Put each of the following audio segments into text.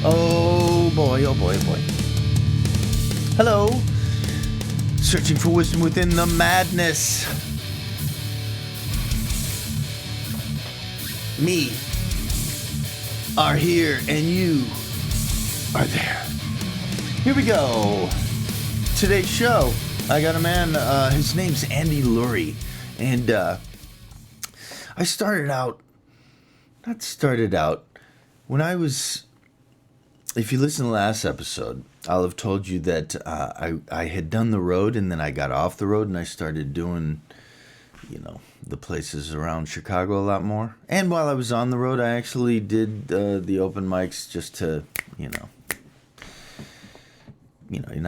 Oh boy, oh boy, oh boy. Hello. Searching for wisdom within the madness. Me are here and you are there. Here we go. Today's show, I got a man, his name's Andy Lurie. And I started out, when I was, if you listen to the last episode, I'll have told you that I had done the road and then I got off the road and I started doing, the places around Chicago a lot more. And while I was on the road, I actually did the open mics just to,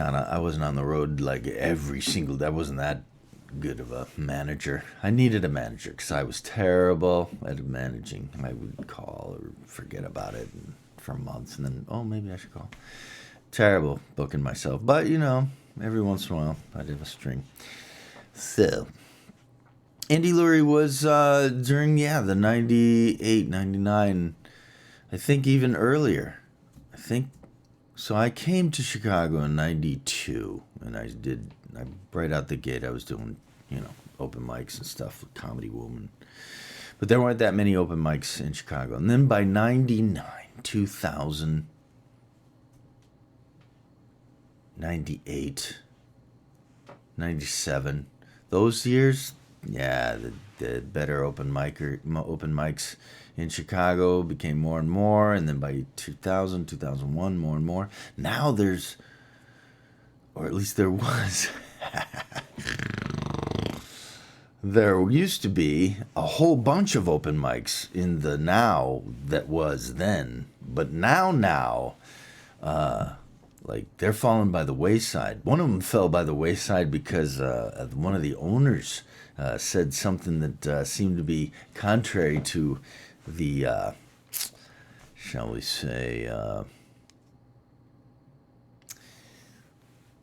I wasn't on the road like every single, I wasn't that good of a manager. I needed a manager because I was terrible at managing. I would call or forget about it for months and then, maybe I should call. Terrible booking myself. But, every once in a while I'd have a string. So, Andy Lurie was during, the 98, 99, I think even earlier. So I came to Chicago in 92, and I right out the gate, I was doing, open mics and stuff with Comedy Woman. But there weren't that many open mics in Chicago. And then by 99, 2000, 98, 97, those years, the better open mics in Chicago became more and more, and then by 2000, 2001, more and more. Now there's, or at least there was, there used to be a whole bunch of open mics in the now that was then, but now, they're falling by the wayside. One of them fell by the wayside because one of the owners said something that seemed to be contrary to the, shall we say,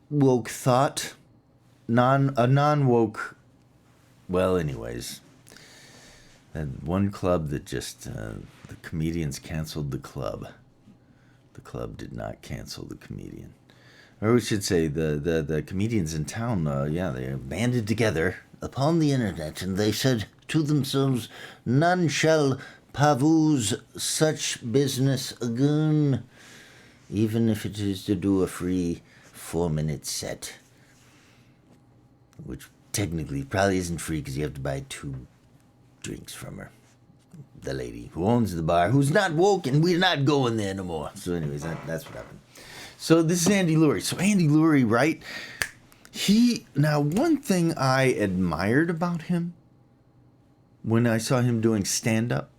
woke thought, non-woke. Well, anyways, that one club that just the comedians canceled the club. The club did not cancel the comedian, or we should say the comedians in town. They banded together upon the internet, and they said to themselves, "None shall pavoose such business again, even if it is to do a free 4-minute set," which technically probably isn't free because you have to buy 2 drinks from her, the lady who owns the bar, who's not woke, and we're not going there no more. So anyways, that's what happened. So this is Andy Lurie. So Andy Lurie, right? Now one thing I admired about him when I saw him doing stand-up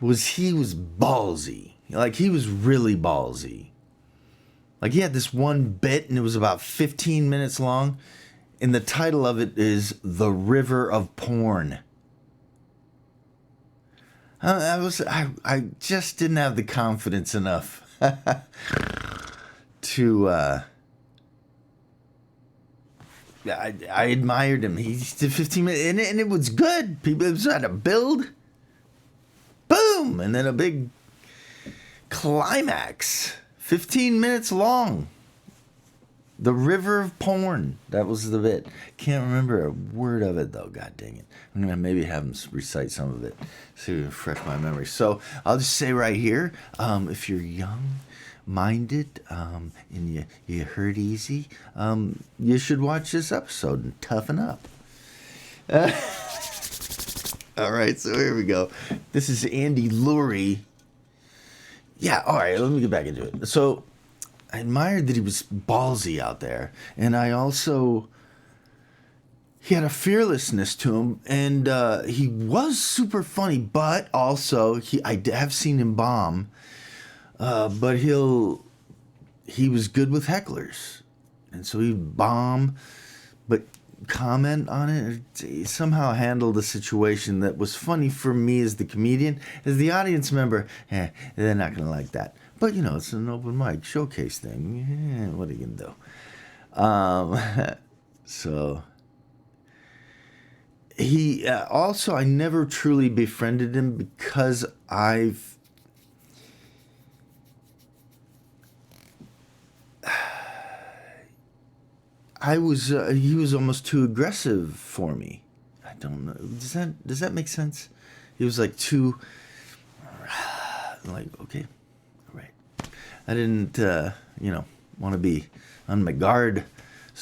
was he was ballsy. Like, he was really ballsy. Like, he had this one bit, and it was about 15 minutes long, and the title of it is The River of Porn. I just didn't have the confidence enough to, I admired him. He did 15 minutes, and it was good. People just had a build, boom, and then a big climax, 15 minutes long. The River of Porn. That was the bit. Can't remember a word of it, though. God dang it. I'm going to maybe have him recite some of it to refresh my memory. So I'll just say right here, if you're young-minded and you hurt easy, you should watch this episode and toughen up. All right, so here we go. This is Andy Lurie. Yeah, all right, let me get back into it. So I admired that he was ballsy out there, and he had a fearlessness to him, and he was super funny, but also I have seen him bomb, but he was good with hecklers, and so he'd bomb, but comment on it. He somehow handled a situation that was funny for me as the comedian. As the audience member, they're not going to like that. But, it's an open mic showcase thing. What are you going to do? So, he also, I never truly befriended him because he was almost too aggressive for me. I don't know. Does that make sense? He was like too, like, okay, all right. I didn't, want to be on my guard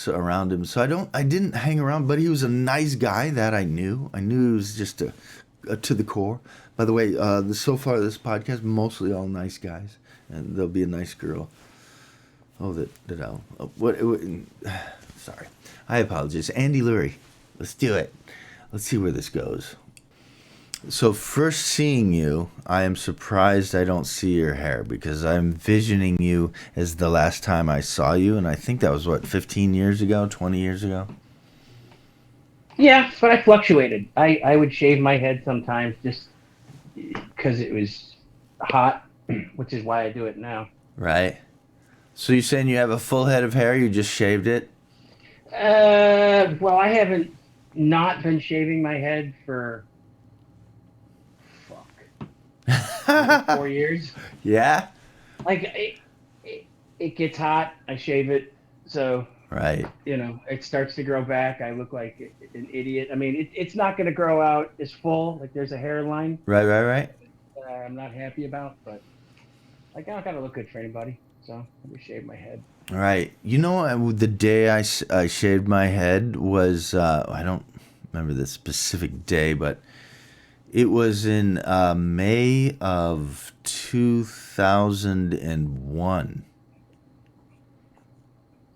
around him. So I didn't hang around, but he was a nice guy that I knew. I knew he was just a to the core. By the way, so far this podcast, mostly all nice guys. And there'll be a nice girl. Oh, that I'll, sorry. I apologize. Andy Lurie. Let's do it. Let's see where this goes. So first seeing you, I am surprised I don't see your hair because I'm visioning you as the last time I saw you. And I think that was, 15 years ago, 20 years ago? Yeah, but I fluctuated. I would shave my head sometimes just because it was hot, which is why I do it now. Right. So you're saying you have a full head of hair, you just shaved it? Well, I haven't not been shaving my head for 4 years. Yeah? Like, it gets hot, I shave it, so... Right. It starts to grow back. I look like an idiot. I mean, it's not going to grow out as full. Like, there's a hairline. Right. I'm not happy about, but like, I don't got to look good for anybody. So I just shave my head. Right. The day I shaved my head was, I don't remember the specific day, but it was in May of 2001.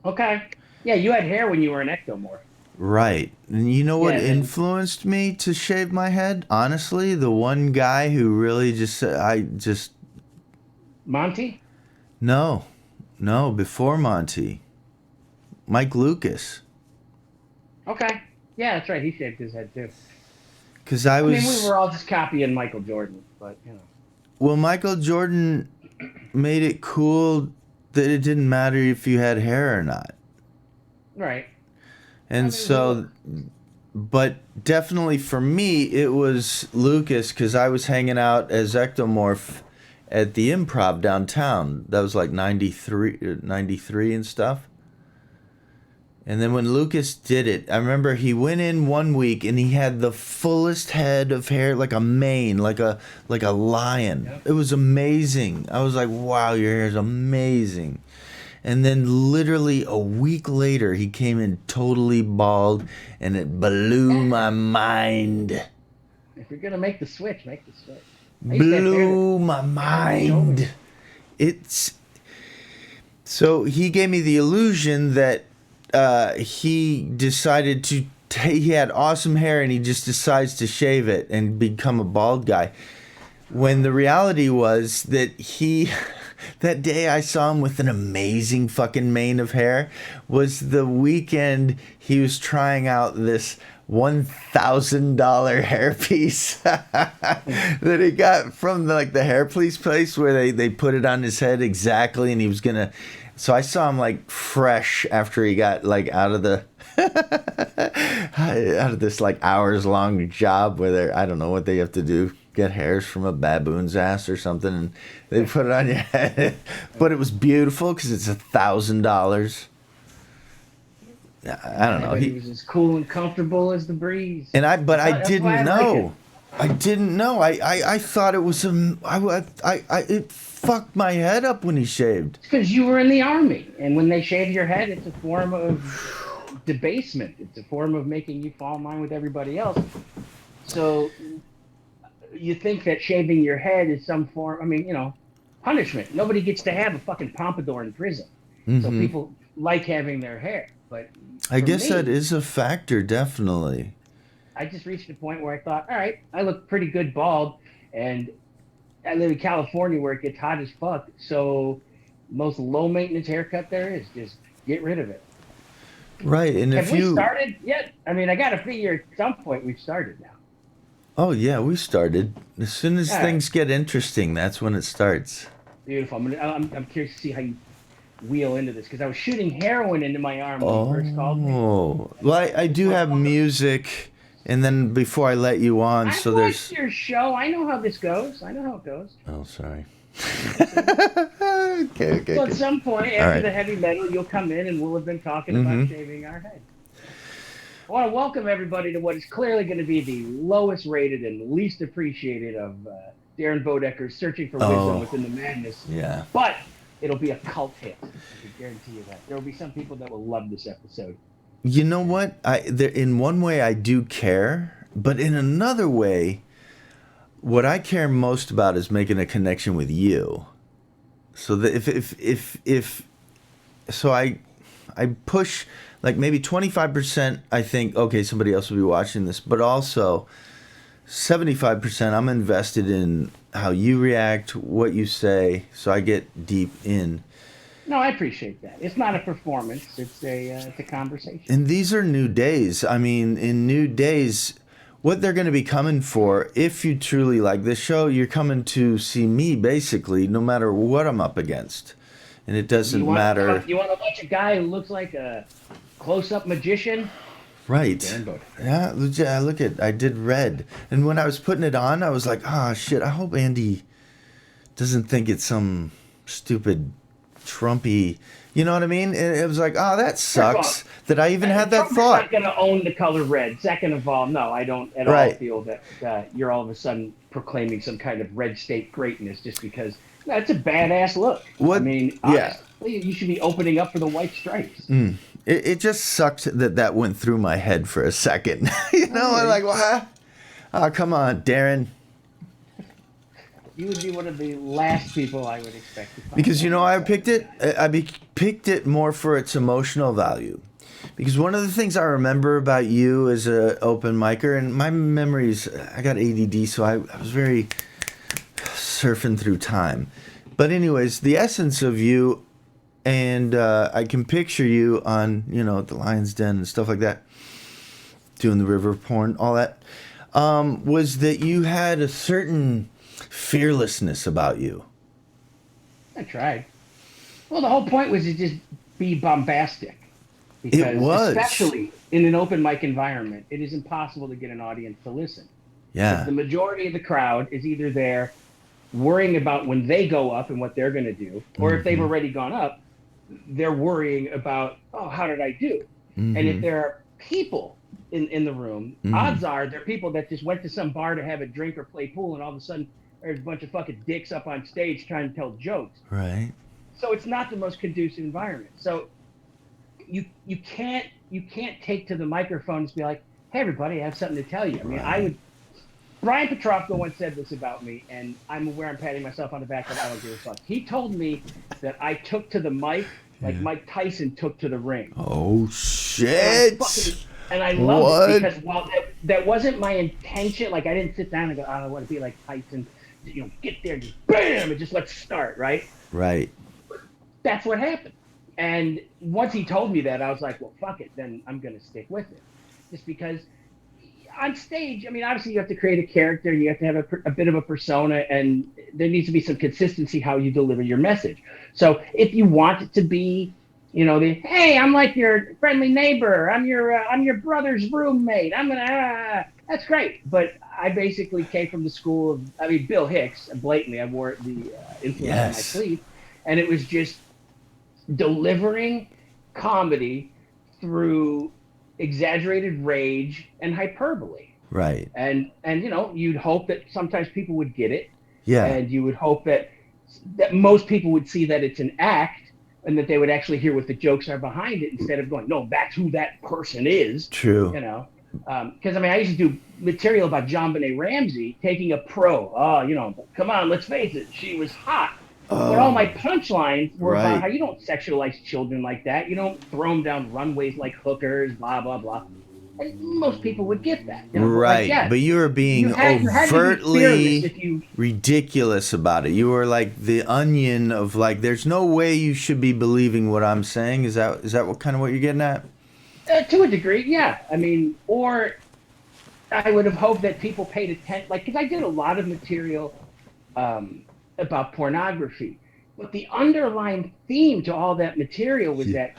Okay. Yeah, you had hair when you were an ectomorph. Right. And you know what influenced me to shave my head? Honestly, the one guy who really Monty? No, before Monty. Mike Lucas. Okay. Yeah, that's right. He shaved his head too. Because we were all just copying Michael Jordan, but Well, Michael Jordan made it cool that it didn't matter if you had hair or not. Right. And but definitely for me, it was Lucas because I was hanging out as Ectomorph at the Improv downtown. That was like 93 and stuff. And then when Lucas did it, I remember he went in one week and he had the fullest head of hair, like a mane, like a lion. Yep. It was amazing. I was like, wow, your hair is amazing. And then literally a week later, he came in totally bald, and it blew my mind. If you're going to make the switch, make the switch. Blew my mind. So he gave me the illusion that he decided he had awesome hair, and he just decides to shave it and become a bald guy. When the reality was that that day I saw him with an amazing fucking mane of hair was the weekend he was trying out this $1,000 hairpiece that he got from the hairpiece place where they put it on his head exactly, and he was gonna. So I saw him like fresh after he got like out of this like hours long job where I don't know what they have to do. Get hairs from a baboon's ass or something, and they put it on your head. But it was beautiful because it's $1,000. I don't know. He was as cool and comfortable as the breeze. And I didn't know. I didn't know. I thought it was it fucked my head up when he shaved. It's because you were in the army, and when they shave your head, it's a form of debasement. It's a form of making you fall in line with everybody else. So you think that shaving your head is some form, punishment. Nobody gets to have a fucking pompadour in prison. Mm-hmm. So people like having their hair. But I guess that is a factor, definitely. I just reached a point where I thought, all right, I look pretty good bald, and I live in California where it gets hot as fuck. So most low maintenance haircut there is just get rid of it. Right, and have we started yet? I got to figure at some point we've started now. Oh yeah, we started. As soon as things get interesting, that's when it starts. Beautiful. I'm curious to see how you wheel into this because I was shooting heroin into my arm when you first called me. Oh, well, I do have music, and then before I let you on, I watched your show. I know how this goes. I know how it goes. Oh, sorry. So at some point All after right. the heavy metal, you'll come in and we'll have been talking about shaving our head. I want to welcome everybody to what is clearly going to be the lowest rated and least appreciated of Darren Bodecker's Searching for Wisdom Oh, Within the Madness. yeah. But it'll be a cult hit. I can guarantee you that. There will be some people that will love this episode. You know what? In one way I do care, but in another way, what I care most about is making a connection with you. So that if so I push like maybe 25%. I think okay, somebody else will be watching this, but also 75% I'm invested in how you react, what you say, so I get deep in. No, I appreciate that. It's not a performance. It's a conversation. And these are new days. I mean, in new days, what they're going to be coming for, if you truly like this show, you're coming to see me basically, no matter what I'm up against. And it doesn't matter. You want to watch a guy who looks like a close-up magician? Right. Darren Bodek. Yeah, look at, I did red. And when I was putting it on, I was like, ah, shit, I hope Andy doesn't think it's some stupid Trumpy, you know what I mean? It was like, oh, that sucks that I even had that Trump's thought. not going to own the color red. Second of all, no, I don't at all feel that you're all of a sudden proclaiming some kind of red state greatness just because that's a badass look. What? I mean, honestly, you should be opening up for the white stripes. It just sucked that went through my head for a second. You know, I'm like, what? Oh, come on, Darren. You would be one of the last people I would expect to find. Because you know I picked it? Picked it more for its emotional value. Because one of the things I remember about you as an open micer, and my memories, I got ADD, so I was very surfing through time. But anyways, the essence of you, and I can picture you on, you know, the Lion's Den and stuff like that, doing the river porn, all that, was that you had a certain fearlessness about you. I tried. Well, the whole point was to just be bombastic. Because it was. Especially in an open mic environment, it is impossible to get an audience to listen. Yeah. The majority of the crowd is either there worrying about when they go up and what they're going to do, or if they've already gone up, they're worrying about, oh, how did I do? And if there are people in the room, odds are they're people that just went to some bar to have a drink or play pool, and all of a sudden there's a bunch of fucking dicks up on stage trying to tell jokes. Right. So it's not the most conducive environment. So you can't take to the microphone and just be like, hey everybody, I have something to tell you. I mean, Brian Petrovko once said this about me, and I'm aware I'm patting myself on the back, but I don't give a fuck. He told me that I took to the mic like Mike Tyson took to the ring. Oh shit! And I love it because while that wasn't my intention, like I didn't sit down and go, oh, I want to be like Tyson, you know, get there, just bam, and just let's start, right? Right. That's what happened. And once he told me that, I was like, well, fuck it, then I'm going to stick with it. Just because on stage, I mean, obviously you have to create a character, you have to have a bit of a persona, and there needs to be some consistency how you deliver your message. So if you want it to be, you know, hey, I'm like your friendly neighbor, I'm your brother's roommate, that's great. But I basically came from the school of, I mean, Bill Hicks, blatantly, I wore the influence on my sleeve, and it was just delivering comedy through exaggerated rage and hyperbole. Right. And you know, you'd hope that sometimes people would get it. Yeah. And you would hope that most people would see that it's an act and that they would actually hear what the jokes are behind it instead of going, no, that's who that person is. True. You know, because I mean, I used to do material about JonBenet Ramsey taking a pro. Oh, you know, come on, let's face it, she was hot. But all my punchlines were about how you don't sexualize children like that. You don't throw them down runways like hookers, blah, blah, blah. And most people would get that. You know? Right. Like, but you were being overtly ridiculous about it. You were like the Onion of like, there's no way you should be believing what I'm saying. Is that what kind of what you're getting at? To a degree, yeah. I mean, or I would have hoped that people paid attention. Like, because I did a lot of material about pornography, but the underlying theme to all that material was that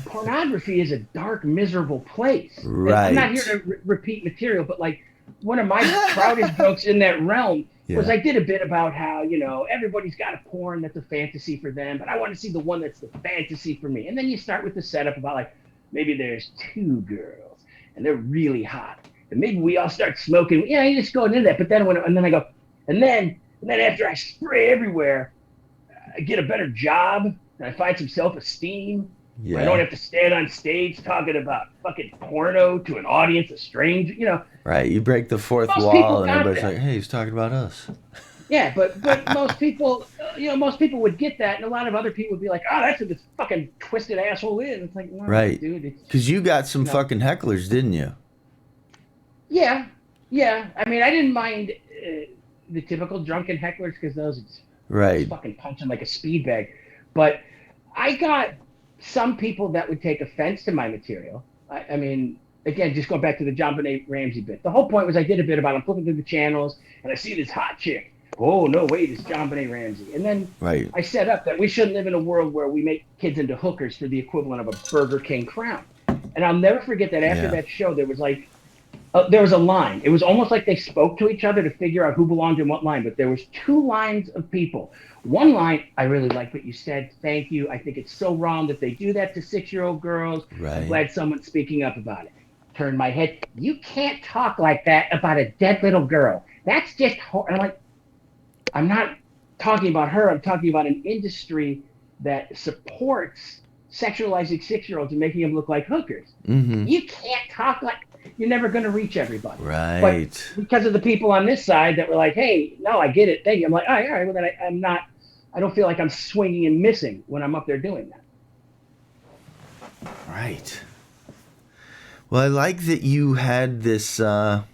pornography is a dark, miserable place. Right. And I'm not here to repeat material, but like one of my proudest jokes in that realm was Yeah. I did a bit about how, everybody's got a porn that's a fantasy for them, but I want to see the one that's the fantasy for me. And then you start with the setup about like maybe there's two girls and they're really hot. And maybe we all start smoking. Yeah, you just go into that. But then and then I go, and then after I spray everywhere, I get a better job and I find some self-esteem. Where I don't Yeah. have to stand on stage talking about fucking porno to an audience of strangers. Right. You break the fourth Most people wall, and got everybody's that. like, "Hey, he's talking about us." Yeah, but most people would get that, and a lot of other people would be like, "Oh, that's what this fucking twisted asshole is." It's like, no, Right. dude, it's Because you got some you know, fucking hecklers, didn't you? yeah, yeah. I mean, I didn't mind the typical drunken hecklers because those just Right. fucking punching like a speed bag, but I got some people that would take offense to my material. I mean, again, just going back to the John Benet Ramsey bit. The whole point was I did a bit about I'm flipping through the channels and I see this hot chick. Oh no, wait, it's John Benet Ramsey. And then Right. I set up that we shouldn't live in a world where we make kids into hookers for the equivalent of a Burger King crown. And I'll never forget that after Yeah. that show, there was a line. It was almost like they spoke to each other to figure out who belonged in what line. But there was two lines of people. One line, I really like what you said. Thank you. I think it's so wrong that they do that to 6-year-old girls. I'm Right. glad someone's speaking up about it. Turn my head. You can't talk like that about a dead little girl. That's just. And I'm like, I'm not talking about her. I'm talking about an industry that supports sexualizing 6-year-olds and making them look like hookers. Mm-hmm. You can't talk like you're never going to reach everybody. But Right. because of the people on this side that were like, hey, no, I get it. Thank you. I'm like, all right. Well, then I'm not, I don't feel like I'm swinging and missing when I'm up there doing that. Right. Well, I like that you had this. It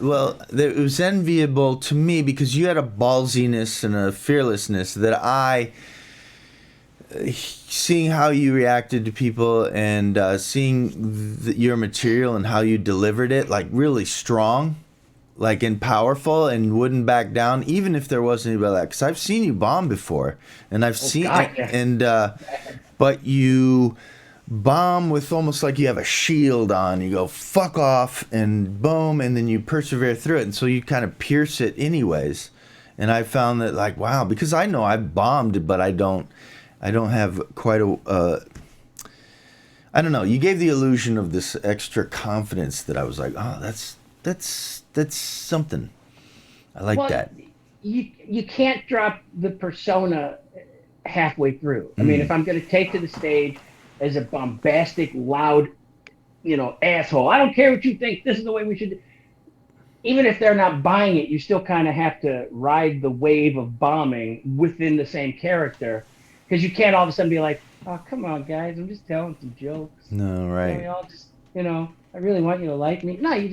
was enviable to me because you had a ballsiness and a fearlessness that seeing how you reacted to people and seeing your material and how you delivered it, like really strong, like and powerful, and wouldn't back down, even if there wasn't anybody like. Because I've seen you bomb before, and I've Oh, seen God, yeah. but you bomb with almost like you have a shield on. You go fuck off and boom, and then you persevere through it, and so you kind of pierce it anyways. And I found that like wow, because I know I've bombed, but I don't have quite a. I don't know. You gave the illusion of this extra confidence that I was like, oh, that's something. I like Well, that. you can't drop the persona halfway through. I mean, Mm, if I'm going to take to the stage as a bombastic, loud, asshole, I don't care what you think. This is the way we should. Even if they're not buying it, you still kind of have to ride the wave of bombing within the same character because you can't all of a sudden be like, oh, come on, guys, I'm just telling some jokes. no, right. Y'all just, I really want you to like me. No, I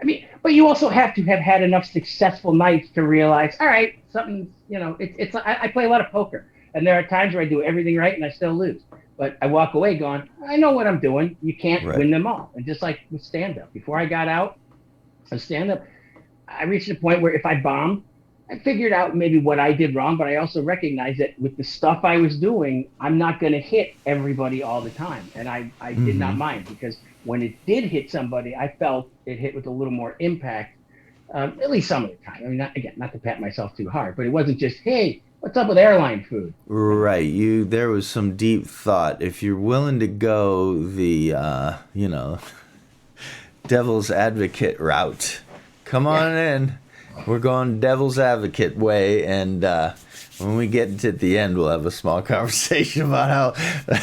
mean, but you also have to have had enough successful nights to realize, all right, something's, I play a lot of poker and there are times where I do everything right and I still lose. But I walk away going, I know what I'm doing. You can't Right. win them all. And just like with stand up, before I got out of stand up, I reached a point where if I bombed, I figured out maybe what I did wrong, but I also recognized that with the stuff I was doing, I'm not going to hit everybody all the time. And I did not Mm-hmm. mind because when it did hit somebody, I felt it hit with a little more impact, at least some of the time. I mean, not to pat myself too hard, but it wasn't just, hey, what's up with airline food? Right. There was some deep thought. If you're willing to go the devil's advocate route, come Yeah. on in. We're going devil's advocate way, and when we get to the end, we'll have a small conversation about how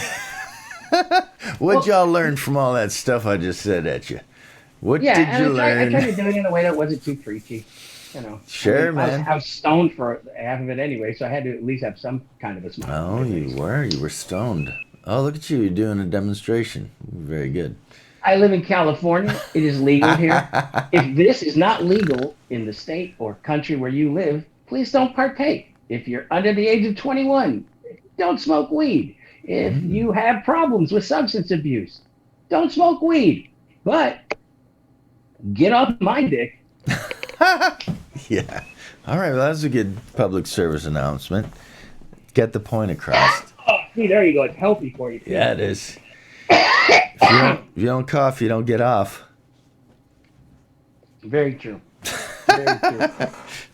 what Well, y'all learned from all that stuff I just said at you. What yeah, did you and I tried to learn? do it in a way that wasn't too preachy. I Sure, mean, man. I was stoned for half of it anyway, so I had to at least have some kind of a smile on Oh, my face. you were stoned. Oh, look at you, you're doing a demonstration. Very good. I live in California. It is legal here. If this is not legal in the state or country where you live, please don't partake. If you're under the age of 21, don't smoke weed. If Mm. you have problems with substance abuse, don't smoke weed. But get off my dick. Yeah. All right. Well, that's a good public service announcement. Get the point across. Oh, see, there you go. It's healthy for you, too. Yeah, it is. If you don't cough, you don't get off. Very true. Very true.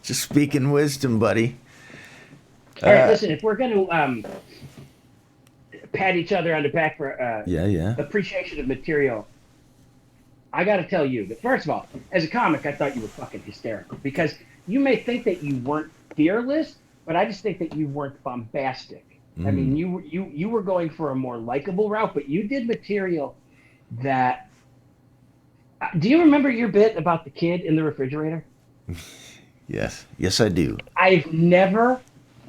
Just speaking wisdom, buddy. All right, listen. If we're going to pat each other on the back for Yeah. appreciation of material, I got to tell you that first of all, as a comic, I thought you were fucking hysterical because you may think that you weren't fearless, but I just think that you weren't bombastic. I mean, you were going for a more likable route, but you did material that. Do you remember your bit about the kid in the refrigerator? Yes, I do. I've never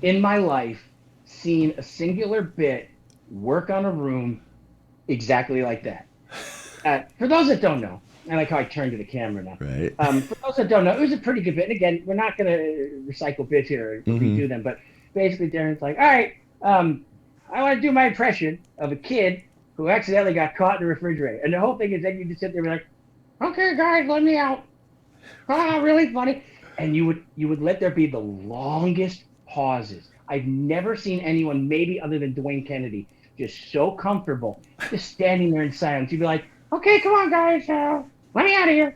in my life seen a singular bit work on a room exactly like that. For those that don't know, I like how I turned to the camera now. Right. For those that don't know, it was a pretty good bit. And again, we're not going to recycle bits here or redo them, but basically Darren's like, all right, I want to do my impression of a kid who accidentally got caught in the refrigerator. And the whole thing is then you just sit there and be like, okay, guys, let me out. Ah, really funny. And you would let there be the longest pauses. I've never seen anyone, maybe other than Dwayne Kennedy, just so comfortable, just standing there in silence. You'd be like, okay, come on, guys, let me out of here.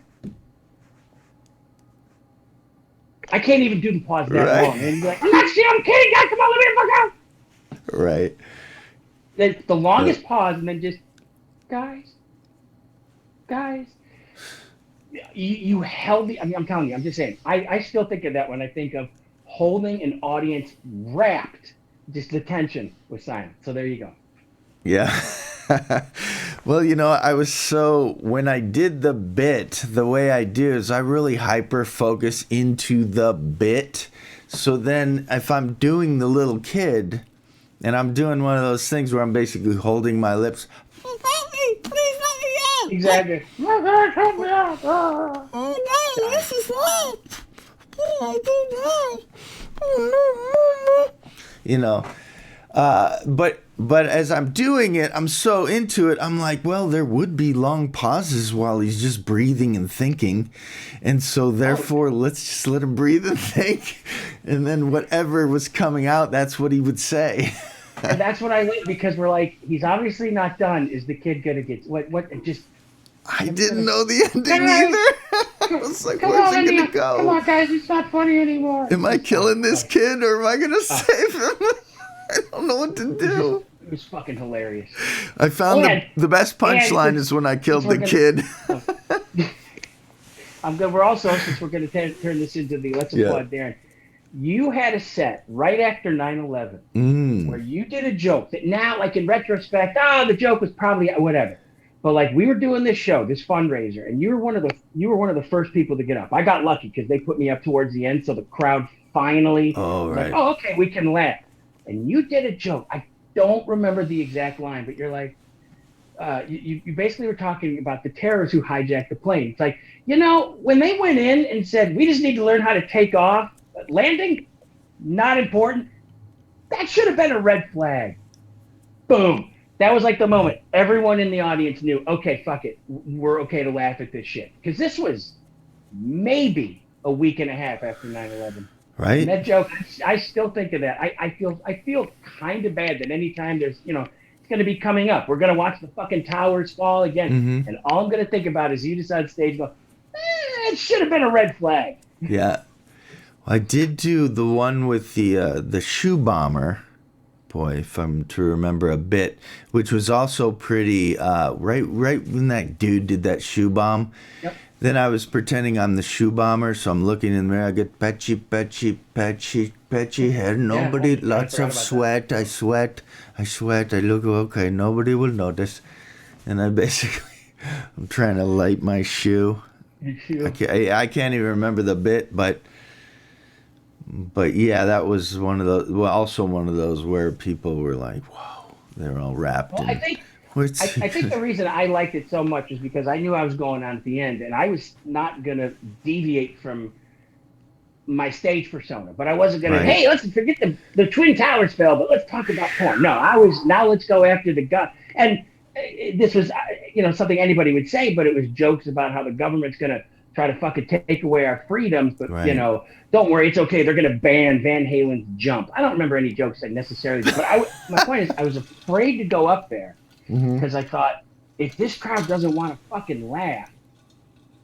I can't even do the pause that long. And you'd be like, I'm not shit, I'm kidding, guys, come on, let me the fuck out. Right. The longest pause, and then just, guys. You held the, I mean, I'm telling you, I'm just saying, I still think of that when I think of holding an audience wrapped, just the tension with silence. So there you go. Yeah. Well, when I did the bit, the way I do is I really hyper focus into the bit. So then if I'm doing the little kid and I'm doing one of those things where I'm basically holding my lips, exactly. Oh, God, help me out. Oh no, this is what? I don't know. But as I'm doing it, I'm so into it. I'm like, well, there would be long pauses while he's just breathing and thinking, and so therefore, let's just let him breathe and think, and then whatever was coming out, that's what he would say. And that's what I like because we're like, he's obviously not done. Is the kid gonna get what? Just. I didn't know the ending either. I was like, where's it going to go? Come on, guys, it's not funny anymore. Am I killing this kid or am I going to save him? I don't know what to do. It was fucking hilarious. I found the best punchline is when I killed the kid. I'm good. We're also, since we're going to turn this into the Let's Applaud Darren, you had a set right after 9/11 where you did a joke that now, like in retrospect, the joke was probably whatever. But like we were doing this show, this fundraiser, and you were one of the first people to get up. I got lucky because they put me up towards the end, so the crowd finally was like, "Oh, okay, we can laugh." And you did a joke. I don't remember the exact line, but you're like, you basically were talking about the terrorists who hijacked the plane. It's like, when they went in and said we just need to learn how to take off, landing, not important. That should have been a red flag. Boom. That was like the moment everyone in the audience knew, okay, fuck it. We're okay to laugh at this shit. Because this was maybe a week and a half after 9/11. Right. And that joke, I still think of that. I feel kind of bad that anytime there's, it's going to be coming up. We're going to watch the fucking towers fall again. And all I'm going to think about is you just on stage go, it should have been a red flag. Yeah. I did do the one with the shoe bomber. Boy, if I'm to remember a bit, which was also pretty, right when that dude did that shoe bomb, then I was pretending I'm the shoe bomber, so I'm looking in the mirror, I get patchy hair, nobody, lots of sweat, that. I sweat, I look, okay, nobody will notice, and I'm trying to light my shoe. I can't even remember the bit, but yeah, that was also one of those where people were like, "Whoa!" They're all wrapped. Well, I think the reason I liked it so much is because I knew I was going on at the end, and I was not gonna deviate from my stage persona, but I wasn't gonna. Right. Hey, let's forget the Twin Towers fell, but let's talk about porn. No, now let's go after the gun. And this was something anybody would say, but it was jokes about how the government's gonna try to fucking take away our freedoms, but right. Don't worry, it's okay. They're gonna ban Van Halen's "Jump." I don't remember any jokes that necessarily, but my point is, I was afraid to go up there because I thought if this crowd doesn't want to fucking laugh,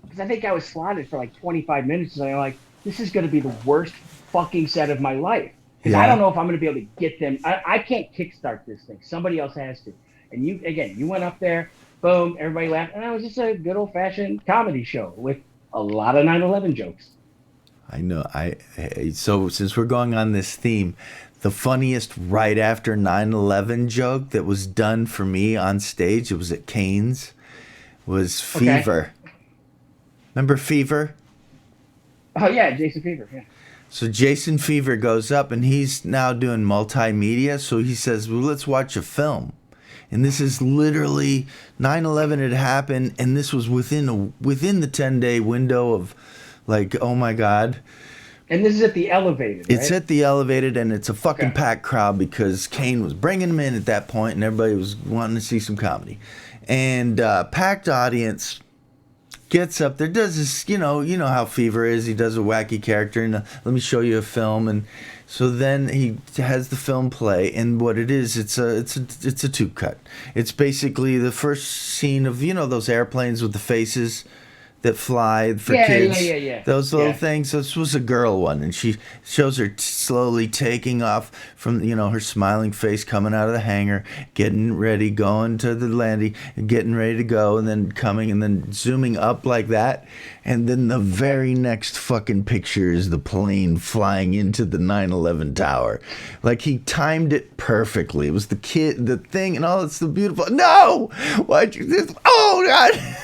because I think I was slotted for like 25 minutes, and I'm like, this is going to be the worst fucking set of my life. Because I Yeah. don't know if I'm going to be able to get them. I can't kickstart this thing. Somebody else has to. And you went up there, boom, everybody laughed. And it was just a good old fashioned comedy show with a lot of 9/11 jokes. I know. So since we're going on this theme, the funniest right after 9/11 joke that was done for me on stage, it was at Cane's, was Okay. Fever. Remember Fever? Oh, yeah, Jason Fever. Yeah. So Jason Fever goes up and he's now doing multimedia. So he says, well, let's watch a film. And this is literally 9/11 had happened, and this was within the 10-day window of, like, oh my God. And this is at the Elevated, right? It's at the Elevated, and it's a fucking Okay. packed crowd because Kane was bringing them in at that point, and everybody was wanting to see some comedy. And packed audience gets up there, does this, you know how Fever is. He does a wacky character, and let me show you a film, and so then he has the film play, and what it is, it's a tube cut. It's basically the first scene of those airplanes with the faces that fly for kids. Yeah. Those little Yeah. things. This was a girl one, and she shows her slowly taking off from her smiling face coming out of the hangar, getting ready, going to the landing, getting ready to go, and then coming and then zooming up like that, and then the very next fucking picture is the plane flying into the 9/11 tower. Like he timed it perfectly. It was the thing, and it's the beautiful. No, why'd you this? Oh God.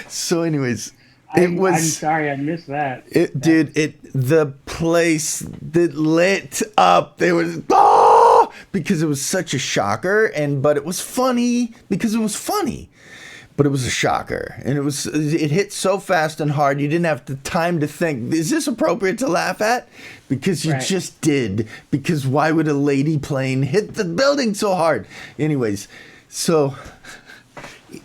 So, anyways. I'm sorry, I missed that. The place that lit up. They were because it was such a shocker, but it was funny because it was funny, but it was a shocker, and it hit so fast and hard you didn't have the time to think, is this appropriate to laugh at? Because you just did. Because why would a lady plane hit the building so hard? Anyways, so.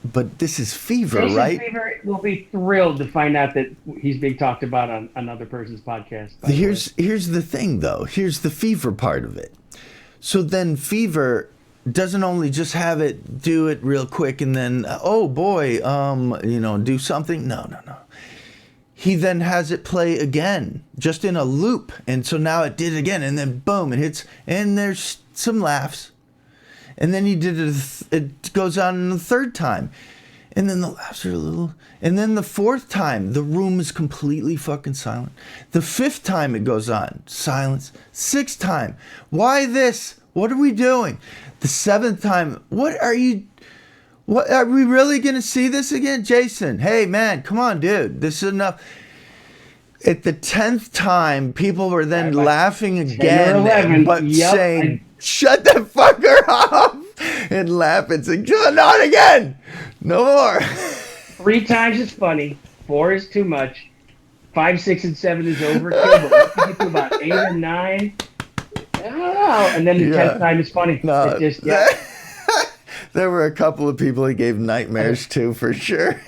But this is Fever, Jason right? Fever will be thrilled to find out that he's being talked about on another person's podcast. Here's the thing, though. Here's the Fever part of it. So then Fever doesn't only just have it do it real quick and then oh boy, do something. No. He then has it play again, just in a loop, and so now it did it again, and then boom, it hits, and there's some laughs. And then he did it, it goes on the third time. And then the laughs are a little. And then the fourth time, the room is completely fucking silent. The fifth time it goes on, silence. Sixth time, why this? What are we doing? The seventh time, what are we really going to see this again? Jason, hey man, come on, dude. This is enough. At the 10th time, people were then laughing again, but saying, shut the fucker up, and laugh and say, not again, no more. 3 times is funny, 4 is too much, 5, 6, and 7 is overkill, but once you get to about 8 or 9, I don't know, and then the 10th time is funny. No, it just, there were a couple of people he gave nightmares to, for sure.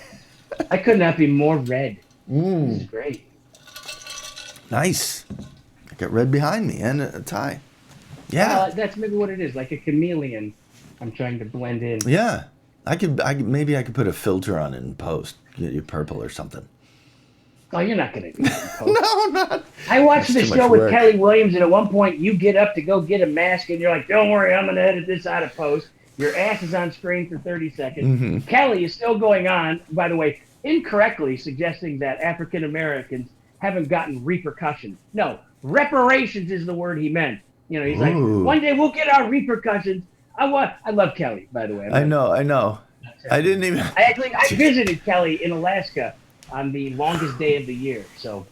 I could not be more red. This is great. Nice. I got red behind me and a tie. Yeah. That's maybe what it is, like a chameleon. I'm trying to blend in. Yeah. Maybe I could put a filter on it in post. Get you purple or something. Oh, you're not going to do that in post. No, I'm not. I watched the That's too show much with work. Kelly Williams, and at one point you get up to go get a mask, and you're like, don't worry, I'm going to edit this out of post. Your ass is on screen for 30 seconds. Mm-hmm. Kelly is still going on, by the way, incorrectly suggesting that African Americans haven't gotten repercussions. No, reparations is the word he meant. He's like, one day we'll get our repercussions. I love Kelly, by the way. I know. I didn't even. I visited Kelly in Alaska on the longest day of the year. So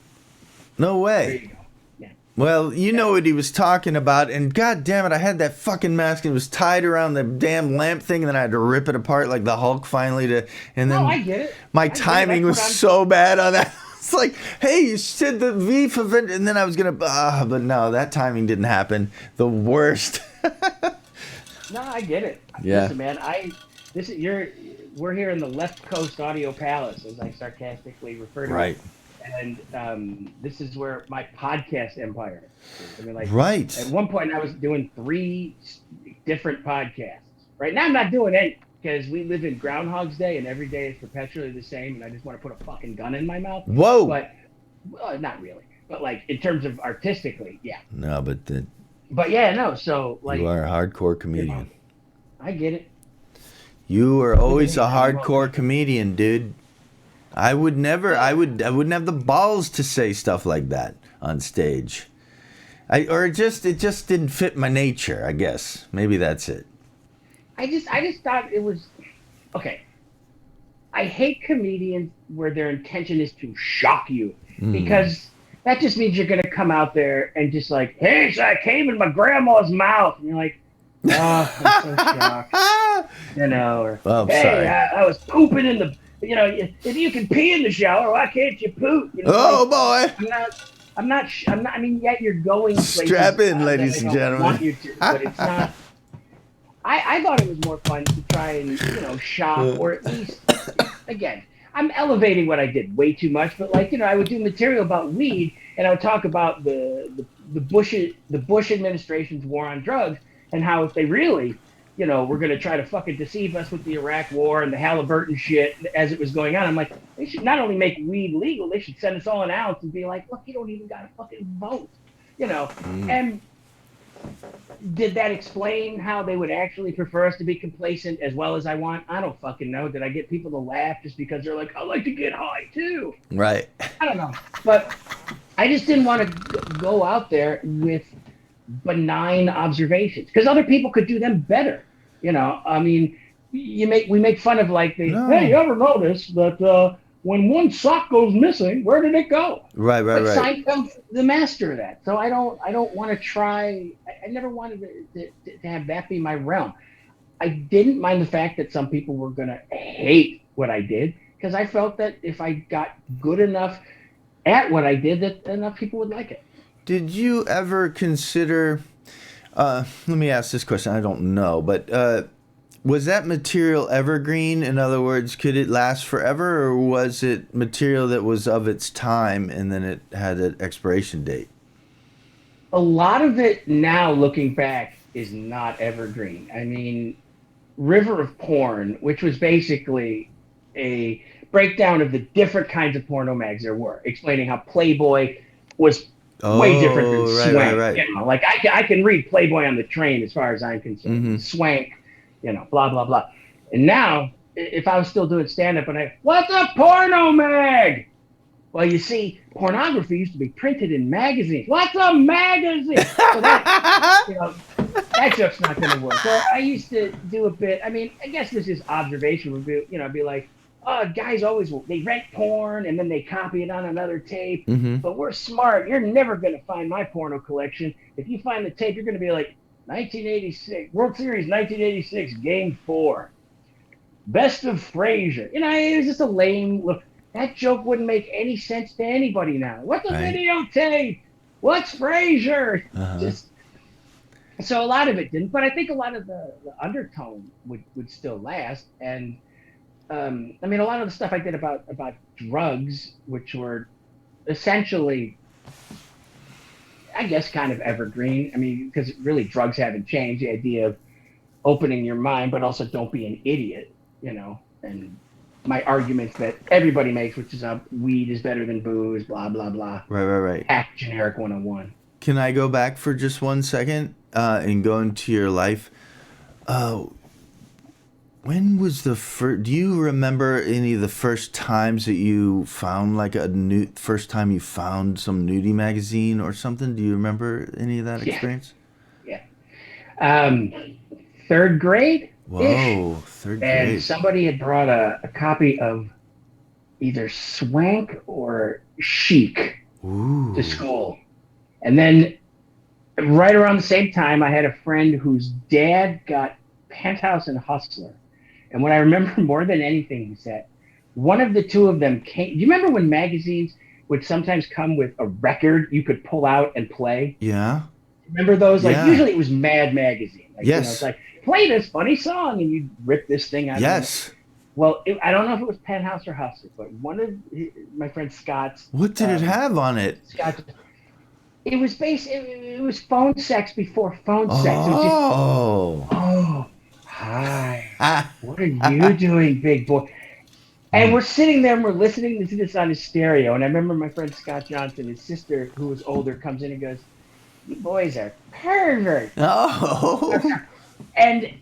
No way. there you go. Yeah. Well, you know what he was talking about, and god damn it, I had that fucking mask and it was tied around the damn lamp thing, and then I had to rip it apart like the Hulk finally and then I get it. my timing was so bad on that. It's like, hey, you said the V for Vent, and then I was gonna but no, that timing didn't happen. The worst. No, I get it. Yeah. Listen, man, we're here in the Left Coast Audio Palace, as I sarcastically refer to Right. it. And this is where my podcast empire is. I mean, like, Right. at one point I was doing 3 different podcasts. Right now I'm not doing any, because we live in Groundhog's Day, and every day is perpetually the same, and I just want to put a fucking gun in my mouth. Whoa. But, well, not really. But like in terms of artistically, yeah. No, but But yeah, no. So you like, are a hardcore you know, comedian. I get it. You were Look at always me. a I'm well hardcore rounded. comedian, dude. I would never. Yeah. I wouldn't have the balls to say stuff like that on stage. It just didn't fit my nature. I guess maybe that's it. I just thought it was okay. I hate comedians where their intention is to shock you Mm. because that just means you're gonna come out there and just like, hey, so I came in my grandma's mouth, and you're like, oh, I'm so shocked, or Oh, hey, sorry. I was pooping in the, if you can pee in the shower, why can't you poop? And it's Oh like, boy. I'm not, I'm not. I mean, yet you're going Strap places in, that I ladies and don't gentlemen. want you to, but it's not. I thought it was more fun to try and shock or at least again, I'm elevating what I did way too much, but like, I would do material about weed and I would talk about the Bush administration's war on drugs and how if they really, were going to try to fucking deceive us with the Iraq war and the Halliburton shit as it was going on. I'm like, they should not only make weed legal, they should send us all an ounce and be like, look, you don't even got to fucking vote, you know. Mm. And did that explain how they would actually prefer us to be complacent as well as I want? I don't fucking know. Did I get people to laugh just because they're like, I like to get high too? Right. I don't know. But I just didn't want to go out there with benign observations because other people could do them better. I mean, we make fun of like hey, you No. ever notice that when one sock goes missing, where did it go? Right. Right. But Right. Seinfeld's the master of that. So I don't want to try. I never wanted to have that be my realm. I didn't mind the fact that some people were gonna hate what I did because I felt that if I got good enough at what I did, that enough people would like it. Did you ever consider? Let me ask this question. I don't know, but was that material evergreen? In other words, could it last forever, or was it material that was of its time and then it had an expiration date? A lot of it now, looking back, is not evergreen. I mean, River of Porn, which was basically a breakdown of the different kinds of porno mags there were, explaining how Playboy was way different than Oh, right, right, Swank. right. Like I can read Playboy on the train as far as I'm concerned. Mm-hmm. Swank, blah blah blah. And now, if I was still doing stand up and what's a porno mag? Well, you see, pornography used to be printed in magazines. What's a magazine? So you know, that joke's not going to work. So I used to do a bit. I mean, I guess this is observation. Would be, be like, oh, guys always they rent porn and then they copy it on another tape. Mm-hmm. But we're smart. You're never going to find my porno collection. If you find the tape, you're going to be like 1986 World Series 1986 Game 4, Best of Frazier. It was just a lame look. That joke wouldn't make any sense to anybody now. What's a Right. videotape? What's Frazier? Uh-huh. Just so a lot of it didn't, but I think a lot of the undertone would still last. And I mean, a lot of the stuff I did about drugs, which were essentially, I guess, kind of evergreen. I mean, because really drugs haven't changed. The idea of opening your mind, but also don't be an idiot, and my arguments that everybody makes, which is weed is better than booze, blah, blah, blah. Right, right, right. Act generic 101. Can I go back for just 1 second and go into your life? When was the first? Do you remember any of the first times that you found first time you found some nudie magazine or something? Do you remember any of that experience? Yeah. Third grade. Whoa, third And grade. somebody had brought a copy of either Swank or Chic Ooh. to school. And then right around the same time, I had a friend whose dad got Penthouse and Hustler. And what I remember more than anything was that one of the two of them came. Do you remember when magazines would sometimes come with a record you could pull out and play? Yeah. Remember those? Like Yeah. usually it was Mad Magazine. Like, Yes. It's like, play this funny song, and you'd rip this thing out. Yes. Well, I don't know if it was Penthouse or Hustler, but one of my friend Scott's. What did it have on it? Scott. It was it was phone sex before phone sex. It was just, Oh. oh, hi. What are you doing, big boy? And we're sitting there and we're listening to this on his stereo. And I remember my friend Scott Johnson, his sister, who was older, comes in and goes, "You boys are perverts." Oh. And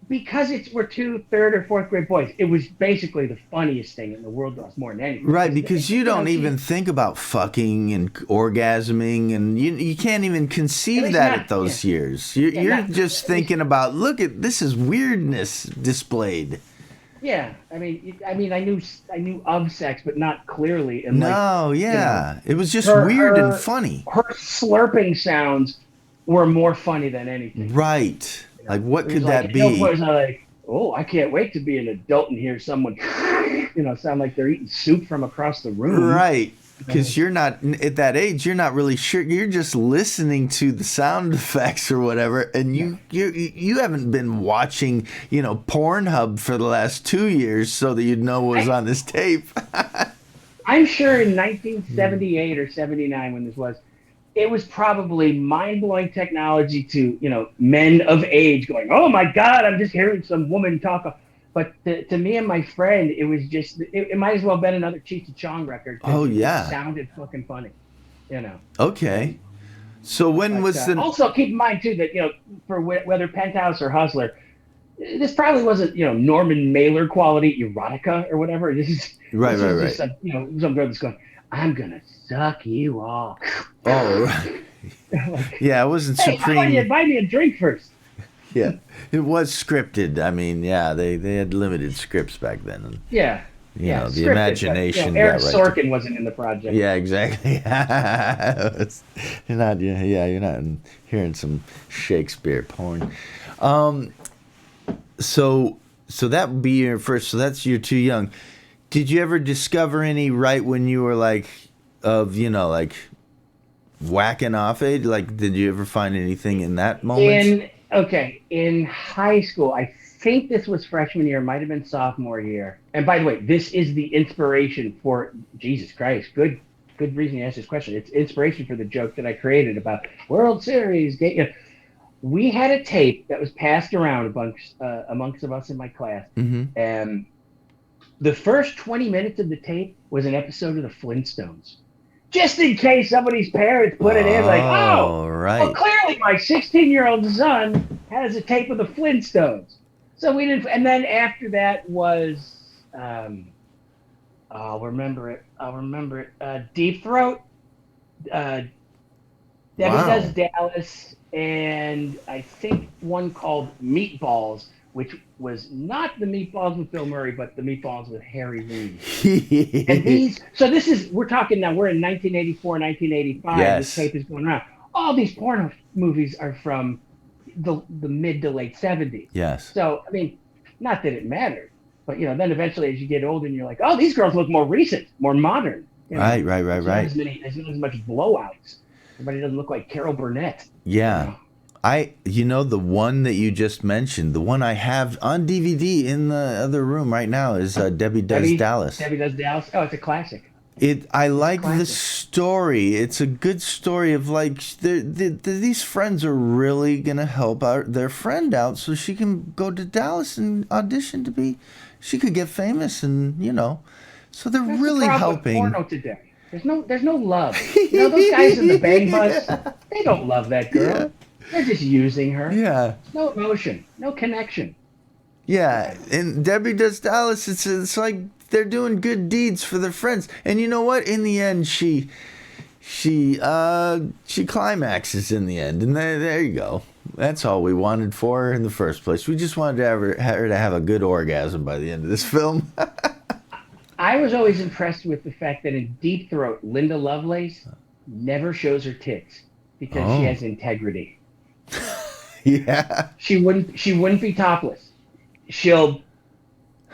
because we're two third or fourth grade boys, it was basically the funniest thing in the world to us more than anything. Right, because you don't even geez, think about fucking and orgasming, and you can't even conceive that at those years. You're just thinking about, look at this is weirdness displayed. Yeah, I mean, I knew of sex, but not clearly. And No, yeah, it was just her, weird and her funny. her slurping sounds were more funny than anything. Right, like what could Like, that no point be? was I like, oh, I can't wait to be an adult and hear someone, sound like they're eating soup from across the room. Right, because you're not at that age. You're not really sure. You're just listening to the sound effects or whatever, and you haven't been watching Pornhub for the last 2 years so that you'd know what was on this tape. I'm sure in 1978 or 79 when this was, it was probably mind-blowing technology to men of age going, "Oh my God, I'm just hearing some woman talk." But to me and my friend, it was just it might as well have been another Cheech and Chong record. Oh It yeah. sounded fucking funny. Okay. So when was the? Also keep in mind too that for whether Penthouse or Hustler, this probably wasn't Norman Mailer quality erotica or whatever. This is Right. just some girl that's going, "I'm gonna suck you off." Oh, right. Yeah, it wasn't Hey, how about you Supreme. buy me a drink first? Yeah, it was scripted. I mean, yeah, they had limited scripts back then. And, Yeah. the Scripted, imagination but, Eric got right. Sorkin wasn't in the project. Yeah, exactly. You're not. Yeah, you're not hearing some Shakespeare porn. So that would be your first. So that's you're too young. Did you ever discover any right when you were like like whacking off age? Like, did you ever find anything in that moment? In high school, I think this was freshman year, might have been sophomore year. And by the way, this is the inspiration for Jesus Christ. Good reason to ask this question. It's inspiration for the joke that I created about World Series. We had a tape that was passed around amongst of us in my class, Mm-hmm. and the first 20 minutes of the tape was an episode of the Flintstones. Just in case somebody's parents put it in, like, oh, Oh, well, right. clearly my 16-year-old son has a tape of the Flintstones. So we didn't, and then after that was, I'll remember it. Deep Throat, Debbie Wow. Does Dallas, and I think one called Meatballs, which was not the Meatballs with Bill Murray, but the Meatballs with Harry Reid. And we're talking now, we're in 1984, 1985, this Yes. tape is going around. All these porno movies are from the mid to late 70s. Yes. So, I mean, not that it mattered, but, then eventually as you get older and you're like, oh, these girls look more recent, more modern. Right. There's not as much blowouts. Everybody doesn't look like Carol Burnett. Yeah. The one that you just mentioned, the one I have on DVD in the other room right now is Debbie Does Dallas. Debbie Does Dallas. Oh, it's a classic. I like the story. It's a good story of like these friends are really gonna help out their friend out so she can go to Dallas and audition to be. She could get famous and so they're That's really the problem helping. with porno today. There's no love. Those guys in the bang bus, they don't love that girl. Yeah. They're just using her. Yeah. No emotion, no connection. Yeah, and Debbie Does Dallas. It's like they're doing good deeds for their friends, and you know what? In the end, she climaxes in the end, and there you go. That's all we wanted for her in the first place. We just wanted to have her to have a good orgasm by the end of this film. I was always impressed with the fact that in Deep Throat, Linda Lovelace never shows her tits because she has integrity. Yeah. She wouldn't be topless. She'll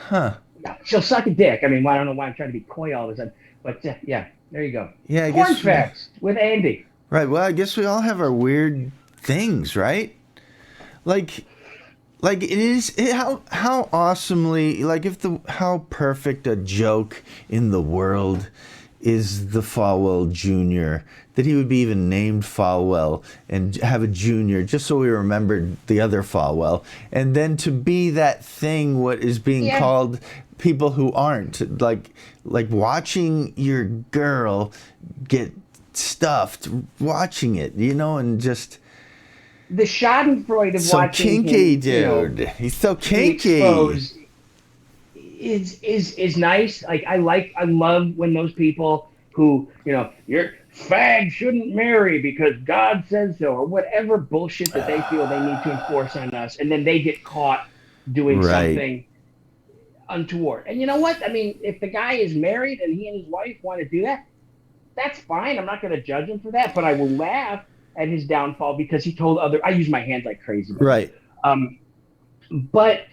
suck a dick. I mean, I don't know why I'm trying to be coy all of a sudden, but yeah, there you go. Yeah, I Porn guess facts with Andy. Right. Well, I guess we all have our weird things, right? Like how awesomely how perfect a joke in the world is the Falwell Jr. that he would be even named Falwell and have a junior, just so we remembered the other Falwell. And then to be that thing, what is being called people who aren't. Like watching your girl get stuffed, watching it, and just... The Schadenfreude of so watching kinky, him, dude. He's so kinky. Exposed is nice. I love when those people who, your fag shouldn't marry because God says so, or whatever bullshit that they feel they need to enforce on us, and then they get caught doing something untoward. And you know what? I mean, if the guy is married and he and his wife want to do that, that's fine. I'm not going to judge him for that, but I will laugh at his downfall because he told I use my hands like crazy. Right. But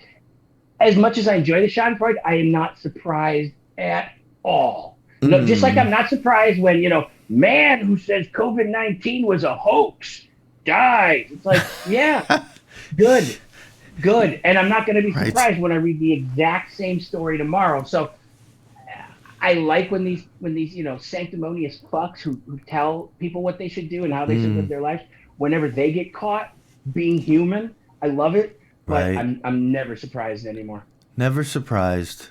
as much as I enjoy the Schadenfreude, I am not surprised at all. No, just like I'm not surprised when, man who says COVID-19 was a hoax dies. It's like, yeah, good. And I'm not going to be surprised when I read the exact same story tomorrow. So I like when these sanctimonious fucks who tell people what they should do and how they should live their lives, whenever they get caught being human, I love it. But I'm never surprised anymore. Never surprised.